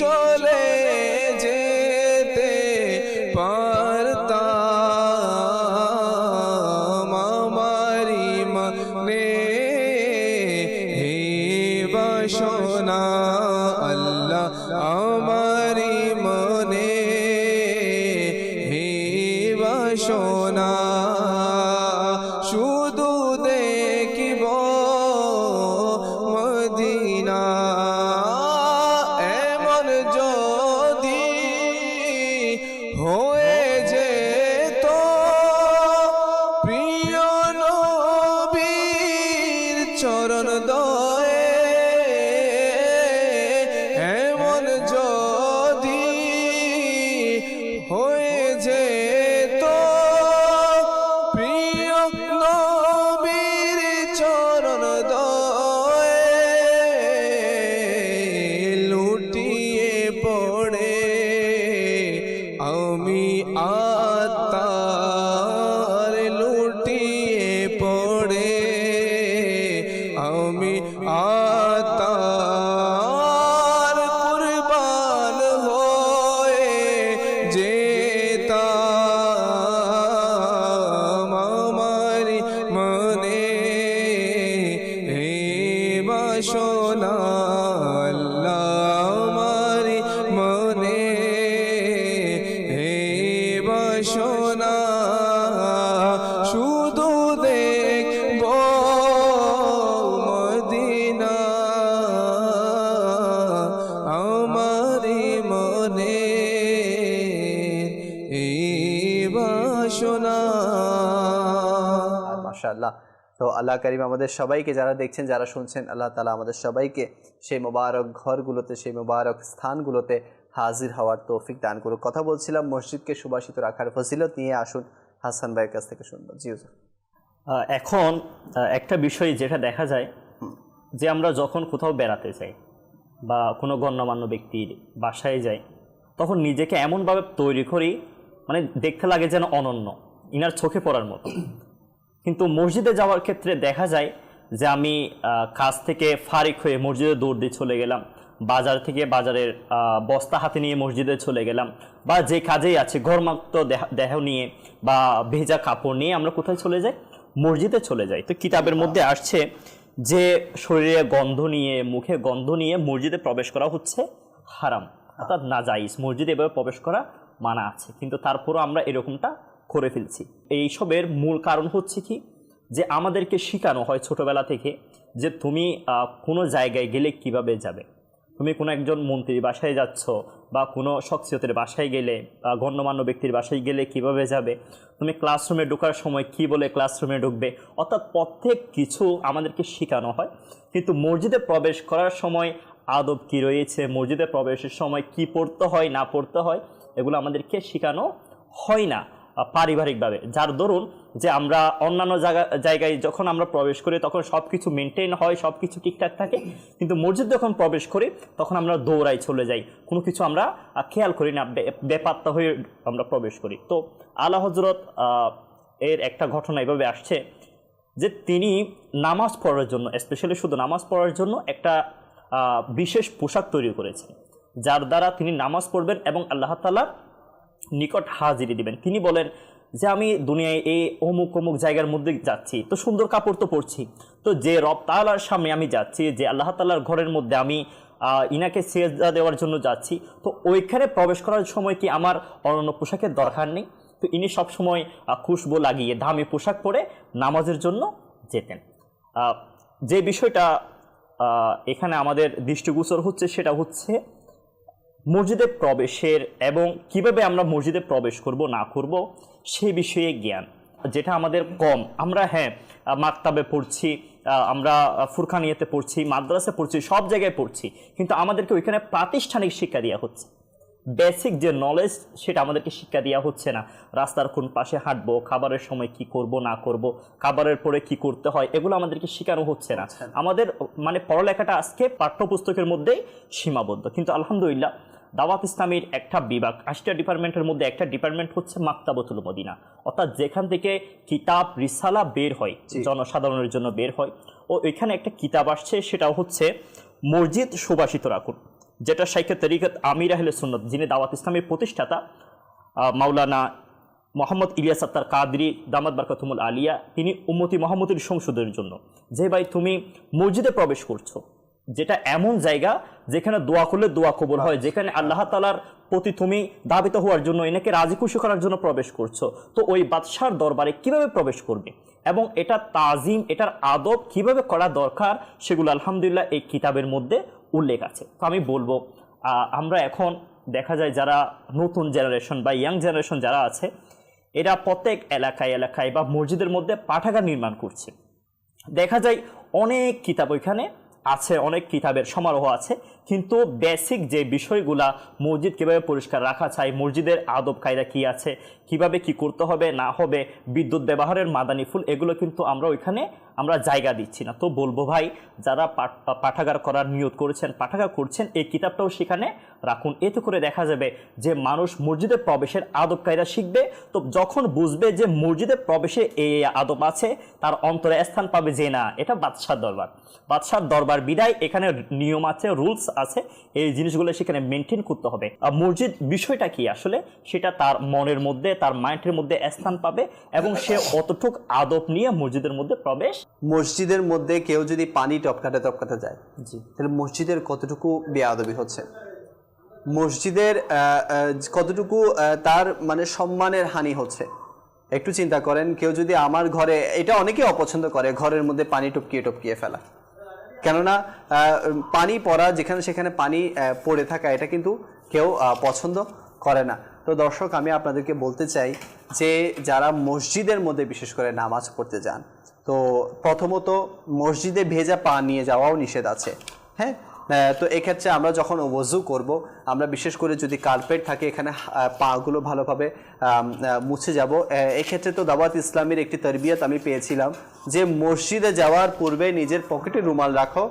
চলে যেতে পারতাম। আমারি মনে এই বাসনা আল্লাহ, আমারি মনে এই বাসনা, শুধু দেখিব মদিনা। এমন যদি হয়ে যেত প্রিয় নবীর চরণ দয়ে, এমন যদি হয়ে যেত প্রিয় নবীর চরণ দয়ে, লুটিয়ে পড়ে আমি আত্মার, লুটিয়ে পড়ে আমি আত্মার, কুরবান হয়ে যেতাম। আমারি মনে এই বাসনা আল্লাহ, আমারি মনে এই বাসনা, শুধু দেখব মদিনা। আমারি মনে এই বাসনা। আর মাশাআল্লাহ তো আল্লাহ করিম আমাদের সবাইকে, যারা দেখছেন যারা শুনছেন, আল্লাহ তাআলা আমাদের সবাইকে সেই মোবারক ঘরগুলোতে, সেই মোবারক স্থানগুলোতে হাজির হওয়ার তৌফিক দান করুক। কথা বলছিলাম মসজিদকে সুবাসিত রাখার ফজিলত নিয়ে, আসুন হাসান ভাইয়ের কাছ থেকে শুনবো। জি হুজুর। এখন একটা বিষয় যেটা দেখা যায় যে আমরা যখন কোথাও বেড়াতে যাই বা কোনো গণ্যমান্য ব্যক্তির বাসায় যাই, তখন নিজেকে এমনভাবে তৈরি করি মানে দেখতে লাগে যেন অনন্য, ইনার চোখে পড়ার মতো। কিন্তু মসজিদে যাওয়ার ক্ষেত্রে দেখা যায় যে আমি কাজ থেকে ফারিক হয়ে মসজিদে দৌড় দিয়ে চলে গেলাম, বাজার থেকে বাজারের বস্তা হাতে নিয়ে মসজিদে চলে গেলাম, বা যে কাজেই আছে ঘরমাক্ত দেহ নিয়ে বা ভেজা কাপড় নিয়ে আমরা কোথায় চলে যাই? মসজিদে চলে যাই। তো কিতাবের মধ্যে আসছে যে শরীরে গন্ধ নিয়ে, মুখে গন্ধ নিয়ে মসজিদে প্রবেশ করা হচ্ছে হারাম, অর্থাৎ নাজাইজ, মসজিদে এভাবে প্রবেশ করা মানা আছে। কিন্তু তারপরও আমরা এরকমটা করে ফেলছি। এইসবের মূল কারণ হচ্ছে কি, যে আমাদেরকে শেখানো হয় ছোটোবেলা থেকে যে তুমি কোনো জায়গায় গেলে কিভাবে যাবে। তুমি কোনো একজন মন্ত্রীর বাসায় যাচ্ছ বা কোনো শখসিয়তের বাসায় গেলে, গণ্যমান্য ব্যক্তির বাসায় গেলে কিভাবে যাবে, তুমি ক্লাসরুমে ঢোকার সময় কি বলে ক্লাসরুমে ঢুকবে, অর্থাৎ প্রত্যেক কিছু আমাদেরকে শেখানো হয়। কিন্তু মসজিদে প্রবেশ করার সময় আদব কি রয়েছে, মসজিদে প্রবেশের সময় কি পড়তে হয় না পড়তে হয়, এগুলো আমাদেরকে শেখানো হয় না পারিবারিকভাবে। যার দরুন যে আমরা অন্যান্য জায়গায় যখন আমরা প্রবেশ করি তখন সব কিছু মেনটেন হয়, সব কিছু ঠিকঠাক থাকে, কিন্তু মসজিদ যখন প্রবেশ করি তখন আমরা দৌড়াই চলে যাই, কোনো কিছু আমরা খেয়াল করি না, বেপাত্তা হয়ে আমরা প্রবেশ করি। তো আলা হজরত এর একটা ঘটনা এভাবে আসছে যে তিনি নামাজ পড়ার জন্য, স্পেশালি শুধু নামাজ পড়ার জন্য একটা বিশেষ পোশাক তৈরি করেছেন, যার দ্বারা তিনি নামাজ পড়বেন এবং আল্লাহ তাআলার নিকট হাজিরি দিবেন। তিনি বলেন যে আমি দুনিয়ায় এই অমুক অমুক জায়গার মধ্যে যাচ্ছি, তো সুন্দর কাপড় তো পরছি, তো যে রব তাআলার সামনে আমি যাচ্ছি, যে আল্লাহ তাআলার ঘরের মধ্যে আমি ইনাকে সিজদা দেওয়ার জন্য যাচ্ছি, তো ওইখানে প্রবেশ করার সময় কি আমার অনন্য পোশাকের দরকার নেই? তো ইনি সবসময় খুশবু লাগিয়ে দামি পোশাক পরে নামাজের জন্য যেতেন। যে বিষয়টা এখানে আমাদের দৃষ্টিগোচর হচ্ছে সেটা হচ্ছে মসজিদে প্রবেশের এবং কিভাবে আমরা মসজিদে প্রবেশ করব না করব সেই বিষয়ে জ্ঞান, যেটা আমাদের কম। আমরা মাকতাবে পড়ছি, আমরা ফুরকানিয়াতে পড়ছি, মাদ্রাসা পড়ছি, সব জায়গায় পড়ছি, কিন্তু আমাদেরকে ওইখানে প্রাতিষ্ঠানিক শিক্ষা দেওয়া হচ্ছে। বেসিক যে নলেজ সেটা আমাদেরকে শিক্ষা দেওয়া হচ্ছে না। রাস্তার কোন পাশে হাঁটবো, খাবারের সময় কি করব না করব, খাবারের পরে কি করতে হয়, এগুলো আমাদেরকে শেখানো হচ্ছে না। আমাদের মানে পড়ালেখাটা আজকে পাঠ্যপুস্তকের মধ্যেই সীমাবদ্ধ। কিন্তু আলহামদুলিল্লাহ দাওয়াত ইসলামীর একটা বিভাগ, ৮টা ডিপার্টমেন্টের মধ্যে একটা ডিপার্টমেন্ট হচ্ছে মাকতাবাতুল মদিনা, অর্থাৎ যেখান থেকে কিতাব রিসালা বের হয়, জনসাধারণের জন্য বের হয়। ও এখানে একটা কিতাব আসছে, সেটাও হচ্ছে মসজিদ সুবাসিত রাখুন, যেটা শাইখে তরিকত আমির আহলে সুন্নাত, যিনি দাওয়াত ইসলামের প্রতিষ্ঠাতা মাওলানা মোহাম্মদ ইলিয়াস আত্তার কাদরি দামাত বারকাতুমুল আলিয়া, তিনি উম্মতি মোহাম্মদের সংশোধনের জন্য, যে ভাই তুমি মসজিদে প্রবেশ করছো, যেটা এমন জায়গা যেখানে দোয়া করলে দোয়া কবুল হয়, যেখানে আল্লাহ তাআলার প্রতি তুমি দাবিত হওয়ার জন্য, এনাকে রাজি খুশি করার জন্য প্রবেশ করছো, তো ওই বাদশার দরবারে কিভাবে প্রবেশ করবে এবং এটা তাজিম, এটার আদব কিভাবে করা দরকার, সেগুলো আলহামদুলিল্লাহ এই কিতাবের মধ্যে উল্লেখ আছে। তো আমি বলবো আমরা এখন দেখা যায় যারা নতুন জেনারেশন বা ইয়াং জেনারেশন যারা আছে, এরা প্রত্যেক এলাকায় এলাকায় বা মসজিদের মধ্যে পাঠাগার নির্মাণ করছে। দেখা যায় অনেক কিতাব ওইখানে আছে, অনেক কিতাবের সমারোহ আছে, কিন্তু বেসিক যে বিষয়গুলা মসজিদ কীভাবে পরিষ্কার রাখা চাই, মসজিদের আদব কায়দা কী আছে, কিভাবে কি করতে হবে না হবে, বিদ্যুৎ ব্যবহারের মাদানি ফুল, এগুলো কিন্তু আমরা ওইখানে আমরা জায়গা দিচ্ছি না। তো বলবো ভাই, যারা পাঠাগার করার নিয়ত করেছেন, পাঠাগার করছেন, এই কিতাবটাও সেখানে রাখুন। এতে করে দেখা যাবে যে মানুষ মসজিদে প্রবেশের আদব কায়দা শিখবে। তো যখন বুঝবে যে মসজিদে প্রবেশে এই আদব আছে, তার অন্তরে স্থান পাবে যে না, এটা বাদশার দরবার, বাদশার দরবার বিদায় এখানে নিয়ম আছে, রুলস আছে, এই জিনিসগুলো সেখানে মেনটেন করতে হবে। আর মসজিদ বিষয়টা কি আসলে, সেটা তার মনের মধ্যে, তার মাইন্ডের মধ্যে স্থান পাবে এবং সে অতটুক আদব নিয়ে মসজিদের মধ্যে প্রবেশ। মসজিদের মধ্যে কেউ যদি পানি টপকাতে যায়, তাহলে মসজিদের কতটুকু বেয়াদবি হচ্ছে, মসজিদের কতটুকু তার মানে সম্মানের হানি হচ্ছে। একটু চিন্তা করেন, কেউ যদি আমার ঘরে, এটা অনেকে অপছন্দ করে, ঘরের মধ্যে পানি টপকিয়ে ফেলা, কেননা পানি পড়া, যেখানে সেখানে পানি পড়ে থাকা, এটা কিন্তু কেউ পছন্দ করে না। তো দর্শক, আমি আপনাদেরকে বলতে চাই যে যারা মসজিদের মধ্যে বিশেষ করে নামাজ পড়তে যান, তো প্রথমত মসজিদে ভেজা পা নিয়ে যাওয়াও নিষেধ আছে। হ্যাঁ, তো এক্ষেত্রে আমরা যখন ওযু করব, আমরা বিশেষ করে যদি কার্পেট থাকে এখানে পাগুলো ভালোভাবে মুছে যাব। এক্ষেত্রে তো দাওয়াত ইসলামের একটি তরবিয়ত আমি পেয়েছিলাম যে মসজিদে যাওয়ার পূর্বে নিজের পকেটে রুমাল রাখো,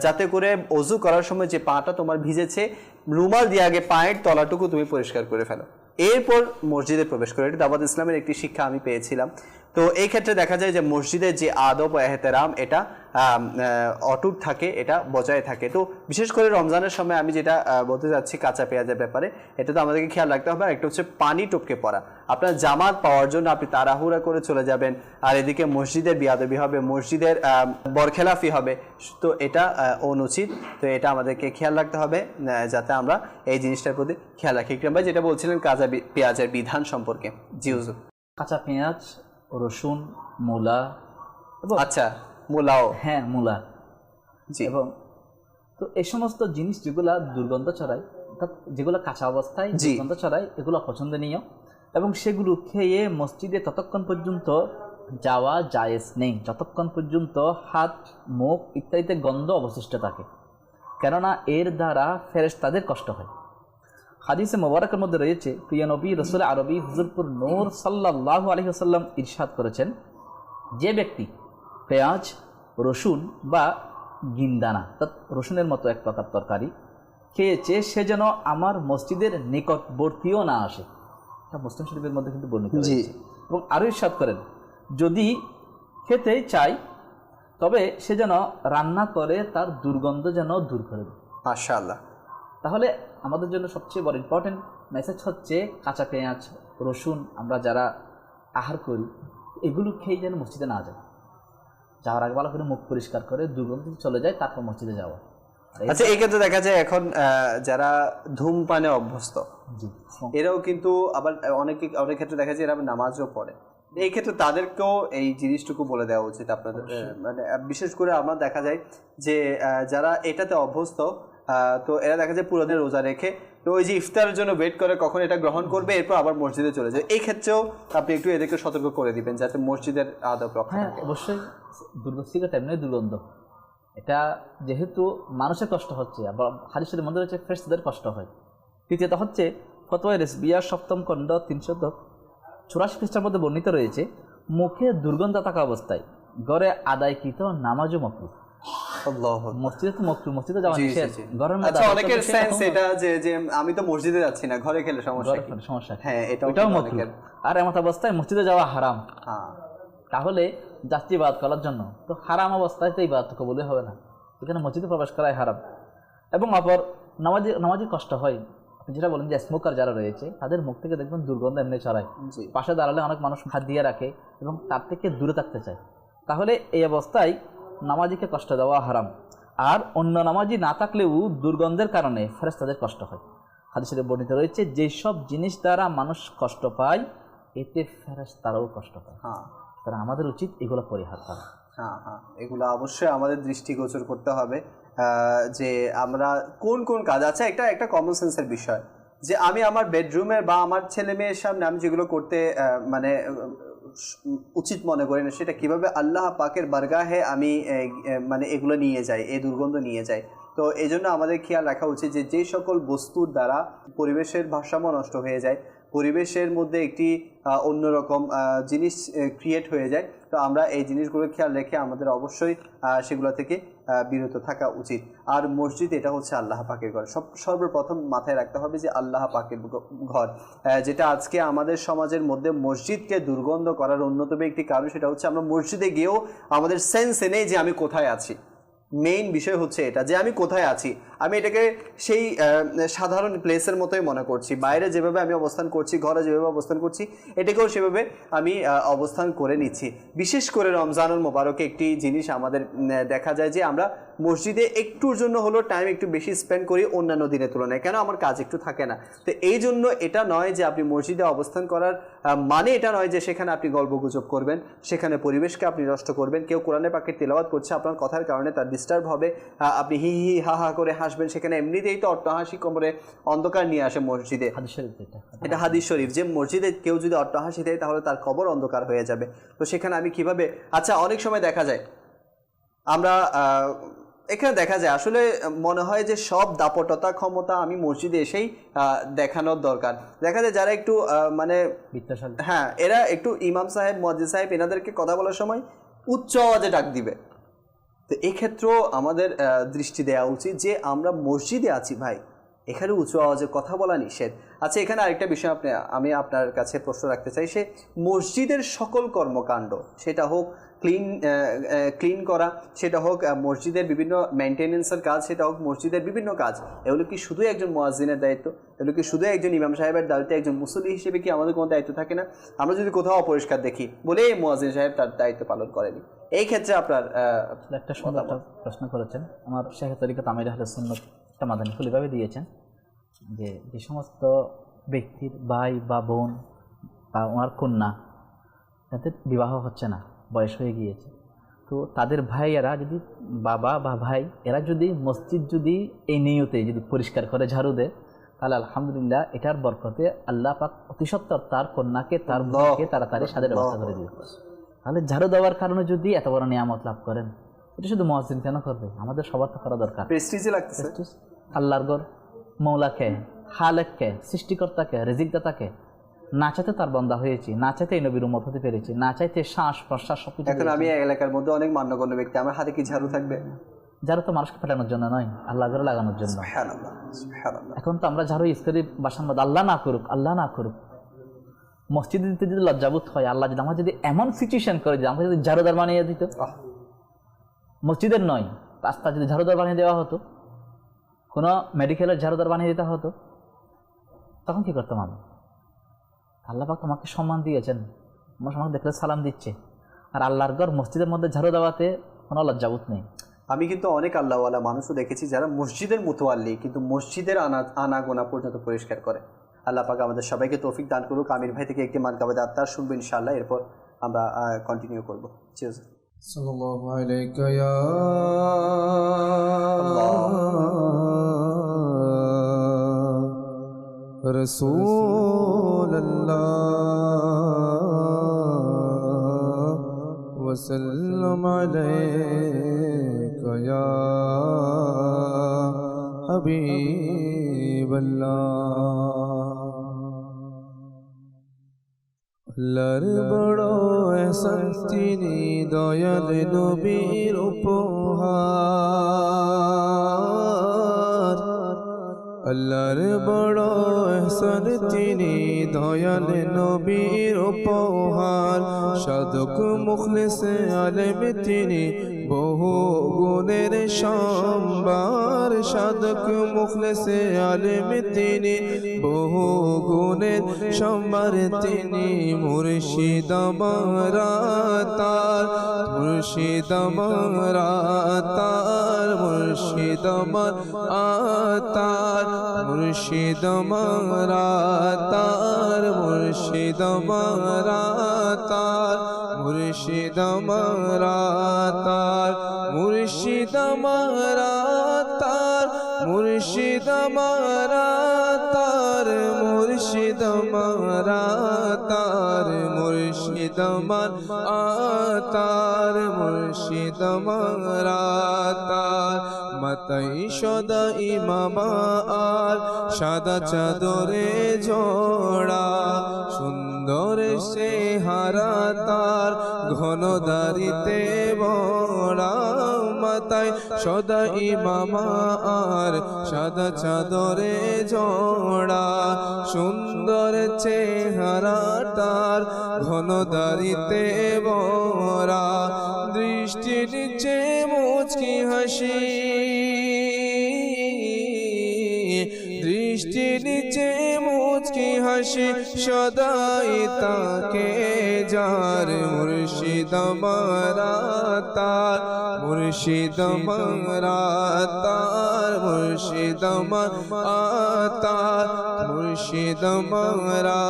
যাতে করে ওযু করার সময় যে পাটা তোমার ভিজেছে রুমাল দিয়ে আগে পায়ের তলাটুকু তুমি পরিষ্কার করে ফেলো, এরপর মসজিদে প্রবেশ করো। এটা দাওয়াত ইসলামের একটি শিক্ষা আমি পেয়েছিলাম। তো এই ক্ষেত্রে দেখা যায় যে মসজিদের যে আদব ও এহতেরাম এটা অটুট থাকে, এটা বজায় থাকে। তো বিশেষ করে রমজানের সময় আমি যেটা বলতে যাচ্ছি কাঁচা পেঁয়াজের ব্যাপারে, এটা তো আমাদেরকে খেয়াল রাখতে হবে। আর একটা হচ্ছে পানি টপকে পড়া, আপনার জামাত পাওয়ার জন্য আপনি তাড়াহুড়া করে চলে যাবেন, আর এদিকে মসজিদের বিয়াদবি হবে, মসজিদের বরখেলাফি হবে, তো এটা অনুচিত। তো এটা আমাদেরকে খেয়াল রাখতে হবে যাতে আমরা এই জিনিসটার প্রতি খেয়াল রাখি। ইকরাম ভাই যেটা বলছিলেন কাঁচা পেঁয়াজের বিধান সম্পর্কে। জি হুজুর। কাঁচা পেঁয়াজ, রসুন, মূলা এবং আচ্ছা মূলাও, হ্যাঁ মূলা, জি, এবং তো এই সমস্ত জিনিস যেগুলা দুর্গন্ধ ছড়ায়, অর্থাৎ যেগুলো কাঁচা অবস্থায় দুর্গন্ধ ছড়ায়, এগুলো পছন্দনীয় এবং সেগুলো খেয়ে মসজিদে ততক্ষণ পর্যন্ত যাওয়া জায়েজ নেই যতক্ষণ পর্যন্ত হাত, মুখ ইত্যাদিতে গন্ধ অবশিষ্ট থাকে, কেননা এর দ্বারা ফেরেশতাদের কষ্ট হয়। হাদিসে মোবারকের মধ্যে রয়েছে, প্রিয় নবী রসুল আরবি হুজুরপুর নূর সাল্লাল্লাহু আলাইহি ওয়াসাল্লাম ইরশাদ করেছেন, যে ব্যক্তি পেঁয়াজ, রসুন বা গিন্দানা, অর্থাৎ রসুনের মতো এক প্রকার তরকারি খেয়েছে, সে যেন আমার মসজিদের নিকটবর্তীও না আসে। এটা মুসলিম শরীফের মধ্যে কিন্তু বর্ণিত রয়েছে। এবং আরও ইরশাদ করেন, যদি খেতে চাই তবে সে যেন রান্না করে তার দুর্গন্ধ যেন দূর করে দেয়। মাশাআল্লাহ। তাহলে আমাদের জন্য সবচেয়ে বড় ইম্পর্টেন্ট মেসেজ হচ্ছে কাঁচা পেঁয়াজ, রসুন আমরা যারা আহার করি এগুলো খেয়ে যেন মসজিদে না যায়, যাওয়ার আগে ভালো করে মুখ পরিষ্কার করে দুর্গন্ধ চলে যায়, তারপর মসজিদে যাওয়া। আচ্ছা, এই ক্ষেত্রে দেখা যায় এখন যারা ধূমপানে অভ্যস্ত এরাও কিন্তু আবার অনেক ক্ষেত্রে দেখা যায় এরা নামাজও পড়ে, এই ক্ষেত্রে তাদেরকেও এই জিনিসটুকু বলে দেওয়া উচিত আপনাদের। মানে বিশেষ করে আমরা দেখা যায় যে যারা এটাতে অভ্যস্ত, তো এরা দেখা যায় পুরো দিন রোজা রেখে তো ওই যে ইফতারের জন্য ওয়েট করে কখন এটা গ্রহণ করবে, এরপর আবার মসজিদে চলে যায়। এই ক্ষেত্রেও আপনি একটু এদেরকে সতর্ক করে দিবেন যাতে মসজিদের আদব রক্ষা থাকে। অবশ্যই সিগারেট এমনি দুর্গন্ধ, এটা যেহেতু মানুষের কষ্ট হচ্ছে, আবার হাদিসের মধ্যে রয়েছে ফেরেশতাদের কষ্ট হয়। তৃতীয়ত হচ্ছে ফতোয়া রিজভিয়া 7ম খণ্ড 384 পৃষ্ঠার মধ্যে বর্ণিত রয়েছে, মুখে দুর্গন্ধ থাকা অবস্থায় ঘরে আদায়কৃত নামাজও মাকরুহ। মসজিদে তো মাকরুহ, মসজিদে যাওয়া নিষেধ। ঘরের মধ্যে আচ্ছা, অনেকের সেন্স এটা যে আমি তো মসজিদে যাচ্ছি না, ঘরে খেলে সমস্যা। হ্যাঁ, এটাও মাকরুহ। আর এমত অবস্থায় মসজিদে যাওয়া হারাম। তাহলে যাত্রী ইবাদত করার জন্য তো হারাম অবস্থায় তো ইবাদত কবুলই হবে না, এখানে মসজিদে প্রবেশ করাই হারাম। এবং অপর নামাজি কষ্ট হয়, আপনি যেটা বলেন যে স্মোকার যারা রয়েছে তাদের মুখ থেকে দেখবেন দুর্গন্ধ এমনি ছড়ায়, পাশে দাঁড়ালে অনেক মানুষ হাত দিয়ে রাখে এবং তার থেকে দূরে থাকতে চায়। তাহলে এই অবস্থায় নামাজিকে কষ্ট দেওয়া হারাম। আর অন্য নামাজি না থাকলেও দুর্গন্ধের কারণে ফেরেশতাদের কষ্ট হয়। হাদিসে বর্ণিত রয়েছে, যেসব জিনিস দ্বারা মানুষ কষ্ট পায় এতে ফেরেশতারাও কষ্ট পায়। তারা আমাদের উচিত এগুলো পরিহার করা। এগুলো অবশ্যই আমাদের দৃষ্টিগোচর করতে হবে যে আমরা কোন কোন কাজ আছে। একটা কমন সেন্সের বিষয় যে আমি আমার বেডরুমে বা আমার ছেলে মেয়ের সামনে আমি যেগুলো করতে মানে উচিত মনে করি না, সেটা কিভাবে আল্লাহ পাকের বারগাহে আমি মানে এগুলো নিয়ে যাই, এই দুর্গন্ধ নিয়ে যাই। তো এই জন্য আমাদের খেয়াল রাখা উচিত যে সকল বস্তুর দ্বারা পরিবেশের ভারসাম্য নষ্ট হয়ে যায়, পরিবেশের মধ্যে একটি অন্যরকম জিনিস ক্রিয়েট হয়ে যায়, তো আমরা এই জিনিসগুলো খেয়াল রেখে আমাদের অবশ্যই সেগুলো থেকে বিরত থাকা উচিত। আর মসজিদ এটা হচ্ছে আল্লাহ পাকের ঘর, সর্বপ্রথম মাথায় রাখতে হবে যে আল্লাহ পাকের ঘর, যেটা আজকে আমাদের সমাজের মধ্যে মসজিদকে দুর্গন্ধ করার অন্যতম একটি কারণ, সেটা হচ্ছে আমরা মসজিদে গিয়েও আমাদের সেন্সে নেই যে আমি কোথায় আছি। মেইন বিষয় হচ্ছে এটা যে আমি কোথায় আছি, আমি এটাকে সেই সাধারণ প্লেসের মতোই মনে করছি, বাইরে যেভাবে আমি অবস্থান করছি, ঘরে যেভাবে অবস্থান করছি এটাকেও সেভাবে আমি অবস্থান করে নিচ্ছি। বিশেষ করে রমজানুল মোবারকে একটি জিনিস আমাদের দেখা যায় যে আমরা মসজিদে একটুর জন্য হলো টাইম একটু বেশি স্পেন্ড করি অন্যান্য দিনের তুলনায়, কেন আমার কাজ একটু থাকে না। তো এই জন্য এটা নয় যে আপনি মসজিদে অবস্থান করার মানে এটা নয় যে সেখানে আপনি গল্পগুজব করবেন, সেখানে পরিবেশকে আপনি নষ্ট করবেন। কেউ কোরআনে পাকের তিলাওয়াত করছে, আপনার কথার কারণে তার ডিস্টার্ব হবে, আপনি হি হি হা হা করে হাসবেন, হাসবেন, সেখানে এমনিতেই তো অট্টহাসি কোমরে অন্ধকার নিয়ে আসে মসজিদে। এটা হাদিস শরীফ যে মসজিদে কেউ যদি অট্টহাসি দেয় তাহলে তার কবর অন্ধকার হয়ে যাবে। তো সেখানে আমি কিভাবে, আচ্ছা অনেক সময় দেখা যায় আমরা এখানে দেখা যায় আসলে মনে হয় যে সব দাপটতা ক্ষমতা আমি মসজিদে এসেই দেখানোর দরকার। দেখা যায় যারা একটু মানে হ্যাঁ এরা একটু ইমাম সাহেব মুয়াজ্জিন সাহেব এনাদেরকে কথা বলার সময় উচ্চ আওয়াজে ডাক দিবে। তো এক্ষেত্রেও আমাদের দৃষ্টি দেওয়া উচিত যে আমরা মসজিদে আছি ভাই, এখানে উঁচু আওয়াজে কথা বলা নিষেধ। আচ্ছা এখানে আরেকটা বিষয় আমি আপনার কাছে প্রশ্ন রাখতে চাই, সে মসজিদের সকল কর্মকাণ্ড, সেটা হোক ক্লিন করা, সেটা হোক মসজিদের বিভিন্ন মেনটেনেন্সের কাজ, সেটা হোক মসজিদের বিভিন্ন কাজ, এগুলো কি শুধু একজন মুয়াজ্জিনের দায়িত্ব? এগুলো কি শুধু একজন ইমাম সাহেবের দায়িত্ব? একজন মুসল্লি হিসেবে কি আমাদের কোনো দায়িত্ব থাকে না? আমরা যদি কোথাও অপরিষ্কার দেখি বলে মুয়াজ্জিন সাহেব তার দায়িত্ব পালন করেনি, এই ক্ষেত্রে আপনার একটা সুন্দর প্রশ্ন করেছেন। আমার শেখ তরিকত আমির আহলে সুন্নাত সমাধান খুলিভাবে দিয়েছেন যে যে সমস্ত ব্যক্তির ভাই বা বোন বা ওনার কন্যা তাদের বিবাহ হচ্ছে না, বয়স হয়ে গিয়েছে, তো তাদের ভাইয়েরা যদি বাবা বা ভাই এরা যদি মসজিদ যদি এই নিয়তে যদি পরিষ্কার করে ঝাড়ু দেয় তাহলে আলহামদুলিল্লাহ এটার বরকতে আল্লাহ পাক অতি সত্বর তার কন্যাকে তার বোনকে তাড়াতাড়ি সাদের ব্যবস্থা করে দিবে। তাহলে ঝাড়ু দেওয়ার কারণে যদি এত বড় নিয়ামত লাভ করেন, এটা শুধু মুয়াজ্জিন কেন করবে, আমাদের সবার তো করা দরকার। প্রেস্টিজে লাগতেছে। আল্লাহর ঘর, মৌলাকে, খালেককে, সৃষ্টিকর্তাকে, রিজিকদাতাকে, না চাইতে তার বান্দা হয়েছি, না চাইতে এই নবীর উম্মত হতে পেরেছি, না চাইতে শ্বাস প্রশ্বাস সবকিছু। এখন আমি এলাকার মধ্যে অনেক মান্যগণ্য ব্যক্তি, আমার হাতে কি ঝাড়ু থাকবে? ঝাড়ু তো মানুষকে ফেটানোর জন্য নয়, আল্লাহ ঘরে লাগানোর জন্য। এখন তো আমরা ঝাড়ু ইউজ করি বাসার মধ্যে, আল্লাহ না করুক, আল্লাহ না করুক, মসজিদে দিতে যদি লজ্জাবোধ হয়, আল্লাহ যদি আমার যদি এমন সিচুয়েশন করে যে আমাকে যদি ঝাড়ুদার বানিয়ে দিত, মসজিদের নয় রাস্তা যদি ঝাড়ুদার বানিয়ে দেওয়া হতো, কোনো মেডিকেলের ঝাড়ুদার বানিয়ে দিতে হতো, তখন কি করতাম আমি? আল্লাহ পাক তোমাকে সম্মান দিয়েছেন, আমার আমাকে দেখলে সালাম দিচ্ছে, আর আল্লাহর ঘর মসজিদের মধ্যে ঝাড়ু দেওয়াতে কোনো লজ্জাবোধ নেই। আমি কিন্তু অনেক আল্লাহওয়ালা মানুষও দেখেছি যারা মসজিদের মুতওয়াল্লি কিন্তু মসজিদের আনাগোনা পর্যন্ত পরিষ্কার করে। আল্লাহ পাক আমাদের সবাইকে তৌফিক দান করুক। আমির ভাই থেকে একটি মানকাবাদে আত্মার শুনবো ইনশাআল্লাহ, এরপর আমরা কন্টিনিউ করবো। চিয়ার্স। সাল্লাল্লাহু আলাইকা ইয়া রাসূলুল্লাহ ওয়া সাল্লাম আলাইকা ইয়া হাবিবাল্লাহ। আল্লাহর বড় এহসান তিনি দয়াল নবীর উপহার, আল্লাহর বড় এহসান তিনি দয়াল নবীর উপহার, সাধক মুখলিস আলেম তিনি বহু গুণের সম্ভার, সাধক মুখলিস আলেম তিনি বহু গুণের সম্ভার, তিনি মুর্শিদ আমরা তার, মুর্শিদ আমরা তার, মুর্শিদ তার, মুর্শিদ আমরা তার, মুর্শিদ আমরা তার, মুর্শিদ আমরা তার, মুর্শিদ আমরা তার, মুর্শিদ আমরা তার, মুর্শিদ আমরা তার, মুর্শিদ তার, মুর্শিদ আমরা তার, মাতাই সদা ইমামা আর সাদা চাদরে জোড়া, সুন্দর সে হারা তার ঘন দাড়িতে বড়া, মাতাই সদা ইমামা আর সাদা চাদরে জোড়া, সুন্দর চেহারা তার ঘন দাড়িতে বড়া, দৃষ্টি নিচে মুচকি হাসি, দৃষ্টি নিচে মুচকি হাসি, সদাই তাকে যার, মুর্শিদ আমরা তার, মুর্শিদ আমরা তার, মুর্শিদ তার, মুর্শিদ আমরা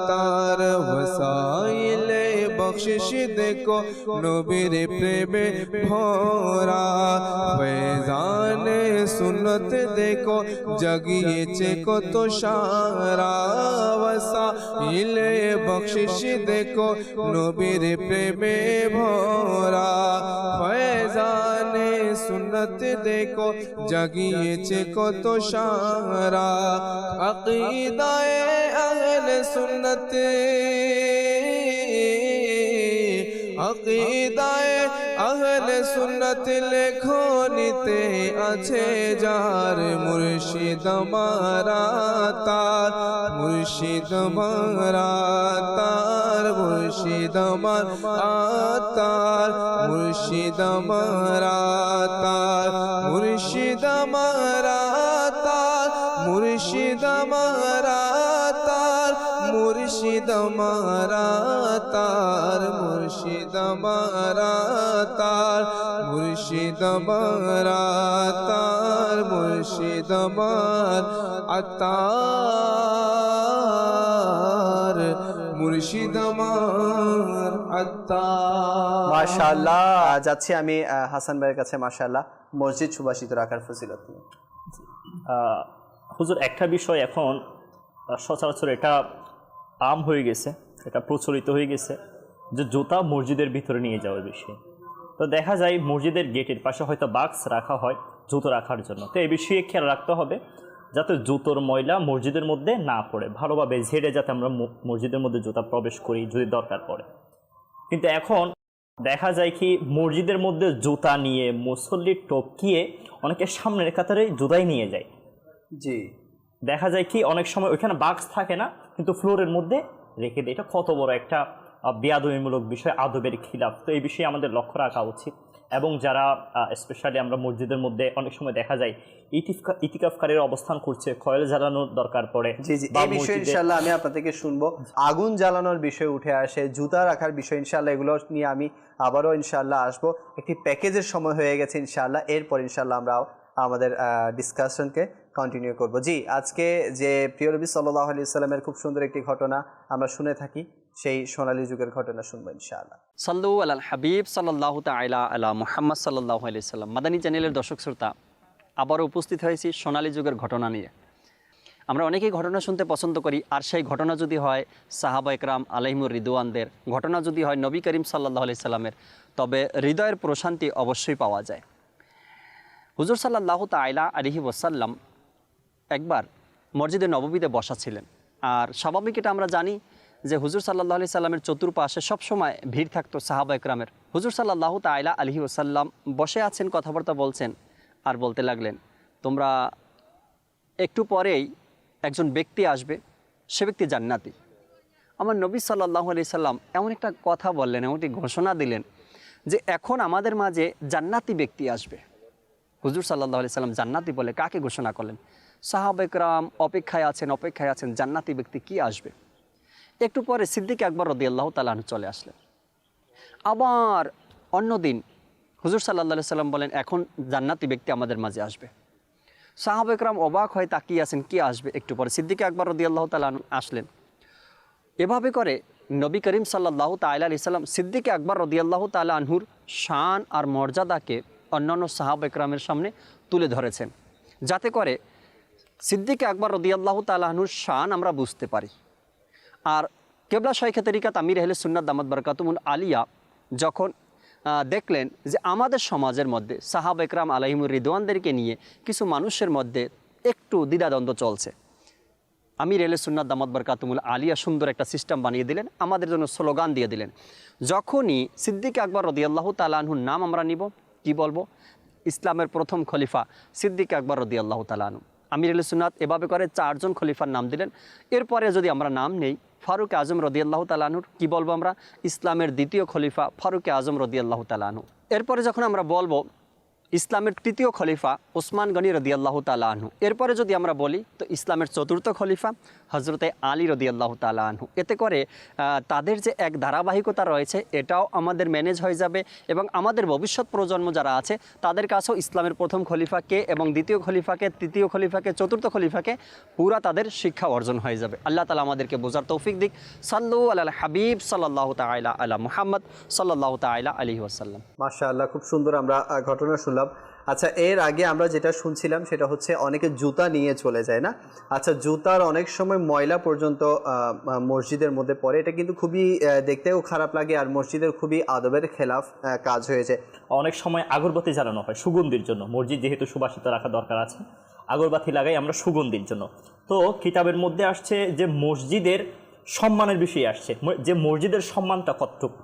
তার, ওয়াসাইলে বখশিশ দেখো নবীর প্রেমে ভরা, ফয়জানে সুন্নত দেখো জাগিয়েছে কত সারা ওয়াসাইলে বখশিশ দেখো নবীর প্রেমে ভরা ফয়জানে সুন্নত দেখো জাগিয়েছে কত সারা আকিদায়ে আহলে সুন্নত আকিদায়ে আহলে সুন্নত লেখনীতে আছে যার মুর্শিদ আমারা তার মুর্শিদ আমারা তার মুর্শিদ আমারা তার মুর্শিদ আমারা তার মুর্শিদ আমারা তার মুর্শিদ আমারা তার মুর্শিদ আমারা তার মুর্শিদ আমারা তার মুর্শিদ আমারা তার মুর্শিদ আমার আতার মুর্শিদ আমার আতার। মাশাআল্লাহ। যাচ্ছি আমি হাসান ভাইয়ের কাছে। মাশাআল্লাহ, মসজিদ সুবাসিত রাখার ফজিলত নিয়ে। হুজুর, একটা বিষয় এখন সচরাচর এটা আম হয়ে গেছে, এটা প্রচলিত হয়ে গেছে যে জুতা মসজিদের ভিতরে নিয়ে যাওয়ার বিষয়। তো দেখা যায় মসজিদের গেটের পাশে হয়তো বাক্স রাখা হয় জুতো রাখার জন্য। তো এই বিষয়ে খেয়াল রাখতে হবে যাতে জুতোর ময়লা মসজিদের মধ্যে না পড়ে, ভালোভাবে ঝেড়ে যাতে আমরা মসজিদের মধ্যে জুতা প্রবেশ করি যদি দরকার পড়ে। কিন্তু এখন দেখা যায় কি মসজিদের মধ্যে জুতা নিয়ে মুসল্লি টপকিয়ে অনেকে সামনের কাতারে জুতাই নিয়ে যায়। জি, দেখা যায় কি অনেক সময় ওইখানে বাক্স থাকে না, কিন্তু ফ্লোরের মধ্যে রেখে দেয়। এটা কত বড় একটা বেয়াদবিমূলক বিষয়, আদবের খিলাফ। তো এই বিষয়ে আমাদের লক্ষ্য রাখা উচিত। এবং যারা স্পেশালি আমরা মসজিদের মধ্যে অনেক সময় দেখা যায় ইতিকাফকারীর অবস্থান করছে, কয়েল জ্বালানোর দরকার পড়ে। জি জি, এই বিষয়ে ইনশাআল্লাহ আমি আপনার থেকে শুনবো। আগুন জ্বালানোর বিষয় উঠে আসে, জুতা রাখার বিষয়, ইনশাআল্লাহ এগুলো নিয়ে আমি আবারও ইনশাআল্লাহ আসবো। একটি প্যাকেজের সময় হয়ে গেছে ইনশাআল্লাহ, এরপর ইনশাআল্লাহ আমরা আমাদের ডিসকাশনকে কন্টিনিউ করব। জি, আজকে যে প্রিয় নবী সাল্লাল্লাহু আলাইহি ওয়াসাল্লামের খুব সুন্দর একটি ঘটনা আমরা শুনে থাকি, সেই সোনালী যুগের ঘটনা শুনবো ইনশাআল্লাহ। সাল্লু আলাল হাবিব সাল্লাল্লাহু তাআলা আলা মুহাম্মদ সাল্লাল্লাহু আলাইহি ওয়াসাল্লাম। মাদানী চ্যানেলের দর্শক শ্রোতা, আবারও উপস্থিত হয়েছি সোনালী যুগের ঘটনা নিয়ে। আমরা অনেকেই ঘটনা শুনতে পছন্দ করি, আর সেই ঘটনা যদি হয় সাহাবা একরাম আলাইহিমুর রিদওয়ানদের, ঘটনা যদি হয় নবী করিম সাল্লাল্লাহু আলাইহি সাল্লামের, তবে হৃদয়ের প্রশান্তি অবশ্যই পাওয়া যায়। হুজুর সাল্লাল্লাহু তাআলা আলাইহি ওয়াসাল্লাম একবার মসজিদে নববীতে বসা ছিলেন। আর স্বাভাবিক এটা আমরা জানি যে হুজুর সাল্লাল্লাহু আলাইহি সাল্লামের চতুর্পাশে সবসময় ভিড় থাকতো সাহাবা একরামের। হুজুর সাল্লাল্লাহু তাআলা আলাইহি ওয়াসাল্লাম বসে আছেন, কথাবার্তা বলছেন, আর বলতে লাগলেন, তোমরা একটু পরেই একজন ব্যক্তি আসবে, সে ব্যক্তি জান্নাতি। আমার নবী সাল্লাল্লাহু আলাইহি সাল্লাম এমন একটা কথা বললেন, এমন একটি ঘোষণা দিলেন যে এখন আমাদের মাঝে জান্নাতি ব্যক্তি আসবে। হুজুর সাল্লাল্লাহু আলাইহি সাল্লাম জান্নাতি বলে কাকে ঘোষণা করলেন? সাহাবা একরাম অপেক্ষায় আছেন জান্নাতি ব্যক্তি কি আসবে। একটু পরে সিদ্দিক আকবর রাদিয়াল্লাহু তাআলা আনহু চলে আসলেন। আবার অন্যদিন হুজুর সাল্লাল্লাহু আলাইহি সাল্লাম বলেন এখন জান্নাতি ব্যক্তি আমাদের মাঝে আসবে। সাহাবা একরাম অবাক হয়ে তাকিয়ে আছেন কি আসবে। একটু পরে সিদ্দিক আকবর রাদিয়াল্লাহু তাআলা আনহু আসলেন। এভাবে করে নবী করিম সাল্লাল্লাহু তাআলা আলাইহি সাল্লাম সিদ্দিক আকবর রাদিয়াল্লাহু তাআলা আনহুর শান আর মর্যাদাকে অন্যান্য সাহাবা একরামের সামনে তুলে ধরেছেন, যাতে করে সিদ্দিক আকবর রাদিয়াল্লাহু তাআলা আনহুর শান আমরা বুঝতে পারি। আর কেবলা শাইখে তরিকাত আমির আহলে সুন্নাত দামাত বারাকাতুহুল আলিয়া যখন দেখলেন যে আমাদের সমাজের মধ্যে সাহাবা একরাম আলাইহিমুর রিদওয়ানদেরকে নিয়ে কিছু মানুষের মধ্যে একটু দ্বিধাদ্বন্দ্ব চলছে, আমির আহলে সুন্নাত দামাত বারাকাতুহুল আলিয়া সুন্দর একটা সিস্টেম বানিয়ে দিলেন, আমাদের জন্য স্লোগান দিয়ে দিলেন। যখনই সিদ্দিক আকবর রাদিয়াল্লাহু তাআলা আনহুর নাম আমরা নিব, কি বলবো? ইসলামের প্রথম খলিফা সিদ্দিক আকবর রাদিয়াল্লাহু তাআলা আনহু। আমির আহলে সুন্নাত এভাবে করে 4 জন খলিফার নাম দিলেন। এরপরে যদি আমরা নাম নেই ফারুক আজম রাদিয়াল্লাহু তাআলা আনহুর, কি বলবো আমরা? ইসলামের দ্বিতীয় খলিফা ফারুক আজম রাদিয়াল্লাহু তাআলা আনহু। এরপরে যখন আমরা বলবো ইসলামের তৃতীয় খলিফা ওসমান গনি রাদিয়াল্লাহু তাআলা আনহু, এরপরে যদি আমরা বলি তো ইসলামের চতুর্থ খলিফা হযরতে আলী রাদিয়াল্লাহু তাআলা আনহু। এতে করে তাদের যে এক ধারাবাহিকতা রয়েছে এটাও আমাদের ম্যানেজ হয়ে যাবে, এবং আমাদের ভবিষ্যৎ প্রজন্ম যারা আছে তাদের কাছেও ইসলামের প্রথম খলিফাকে এবং দ্বিতীয় খলিফাকে, তৃতীয় খলিফাকে, চতুর্থ খলিফাকে পুরা তাদের শিক্ষা অর্জন হয়ে যাবে। আল্লাহ তাআলা আমাদেরকে বোঝার তৌফিক দিক। সাল্লু আলাল হাবিব সাল্লাল্লাহু তাআলা আলা মুহাম্মদ সাল্লাল্লাহু তাআলা আলাইহি ওয়াসাল্লাম। মাশাআল্লাহ, খুব সুন্দর আমরা ঘটনা শুনলাম। আচ্ছা, এর আগে আমরা যেটা শুনছিলাম সেটা হচ্ছে অনেকে জুতা নিয়ে চলে যায় না? আচ্ছা, জুতার অনেক সময় ময়লা পর্যন্ত মসজিদের মধ্যে পড়ে, এটা কিন্তু খুবই দেখতেও খারাপ লাগে আর মসজিদের খুবই আদবের খেলাফ কাজ হয়েছে। অনেক সময় আগরবাতি জ্বালানো হয় সুগন্ধির জন্য, মসজিদ যেহেতু সুবাসিত রাখা দরকার আছে, আগরবাতি লাগাই আমরা সুগন্ধির জন্য। তো কিতাবের মধ্যে আসছে যে মসজিদের সম্মানের বিষয়ে আসছে, যে মসজিদের সম্মানটা কতটুকু,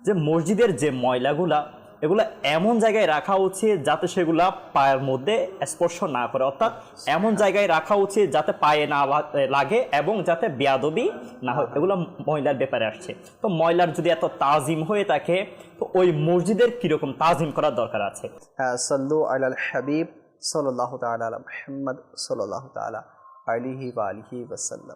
যে মসজিদের যে ময়লাগুলা এগুলো এমন জায়গায় রাখা উচিত যাতে সেগুলা পায়ের মধ্যে স্পর্শ না করে, অর্থাৎ এমন জায়গায় রাখা উচিত যাতে পায়ে না লাগে এবং যাতে বেয়াদবি না হয়, এগুলো ময়লার ব্যাপারে আসছে। তো ময়লার যদি এত তাজিম হয়ে থাকে তো ওই মসজিদের কিরকম তাজিম করার দরকার আছে। সাল্লু আলাল হাবিব সাল্লাল্লাহু তাআলা আলা মুহাম্মদ সাল্লাল্লাহু তাআলা আলাইহি ওয়া আলিহি ওয়াসাল্লাম।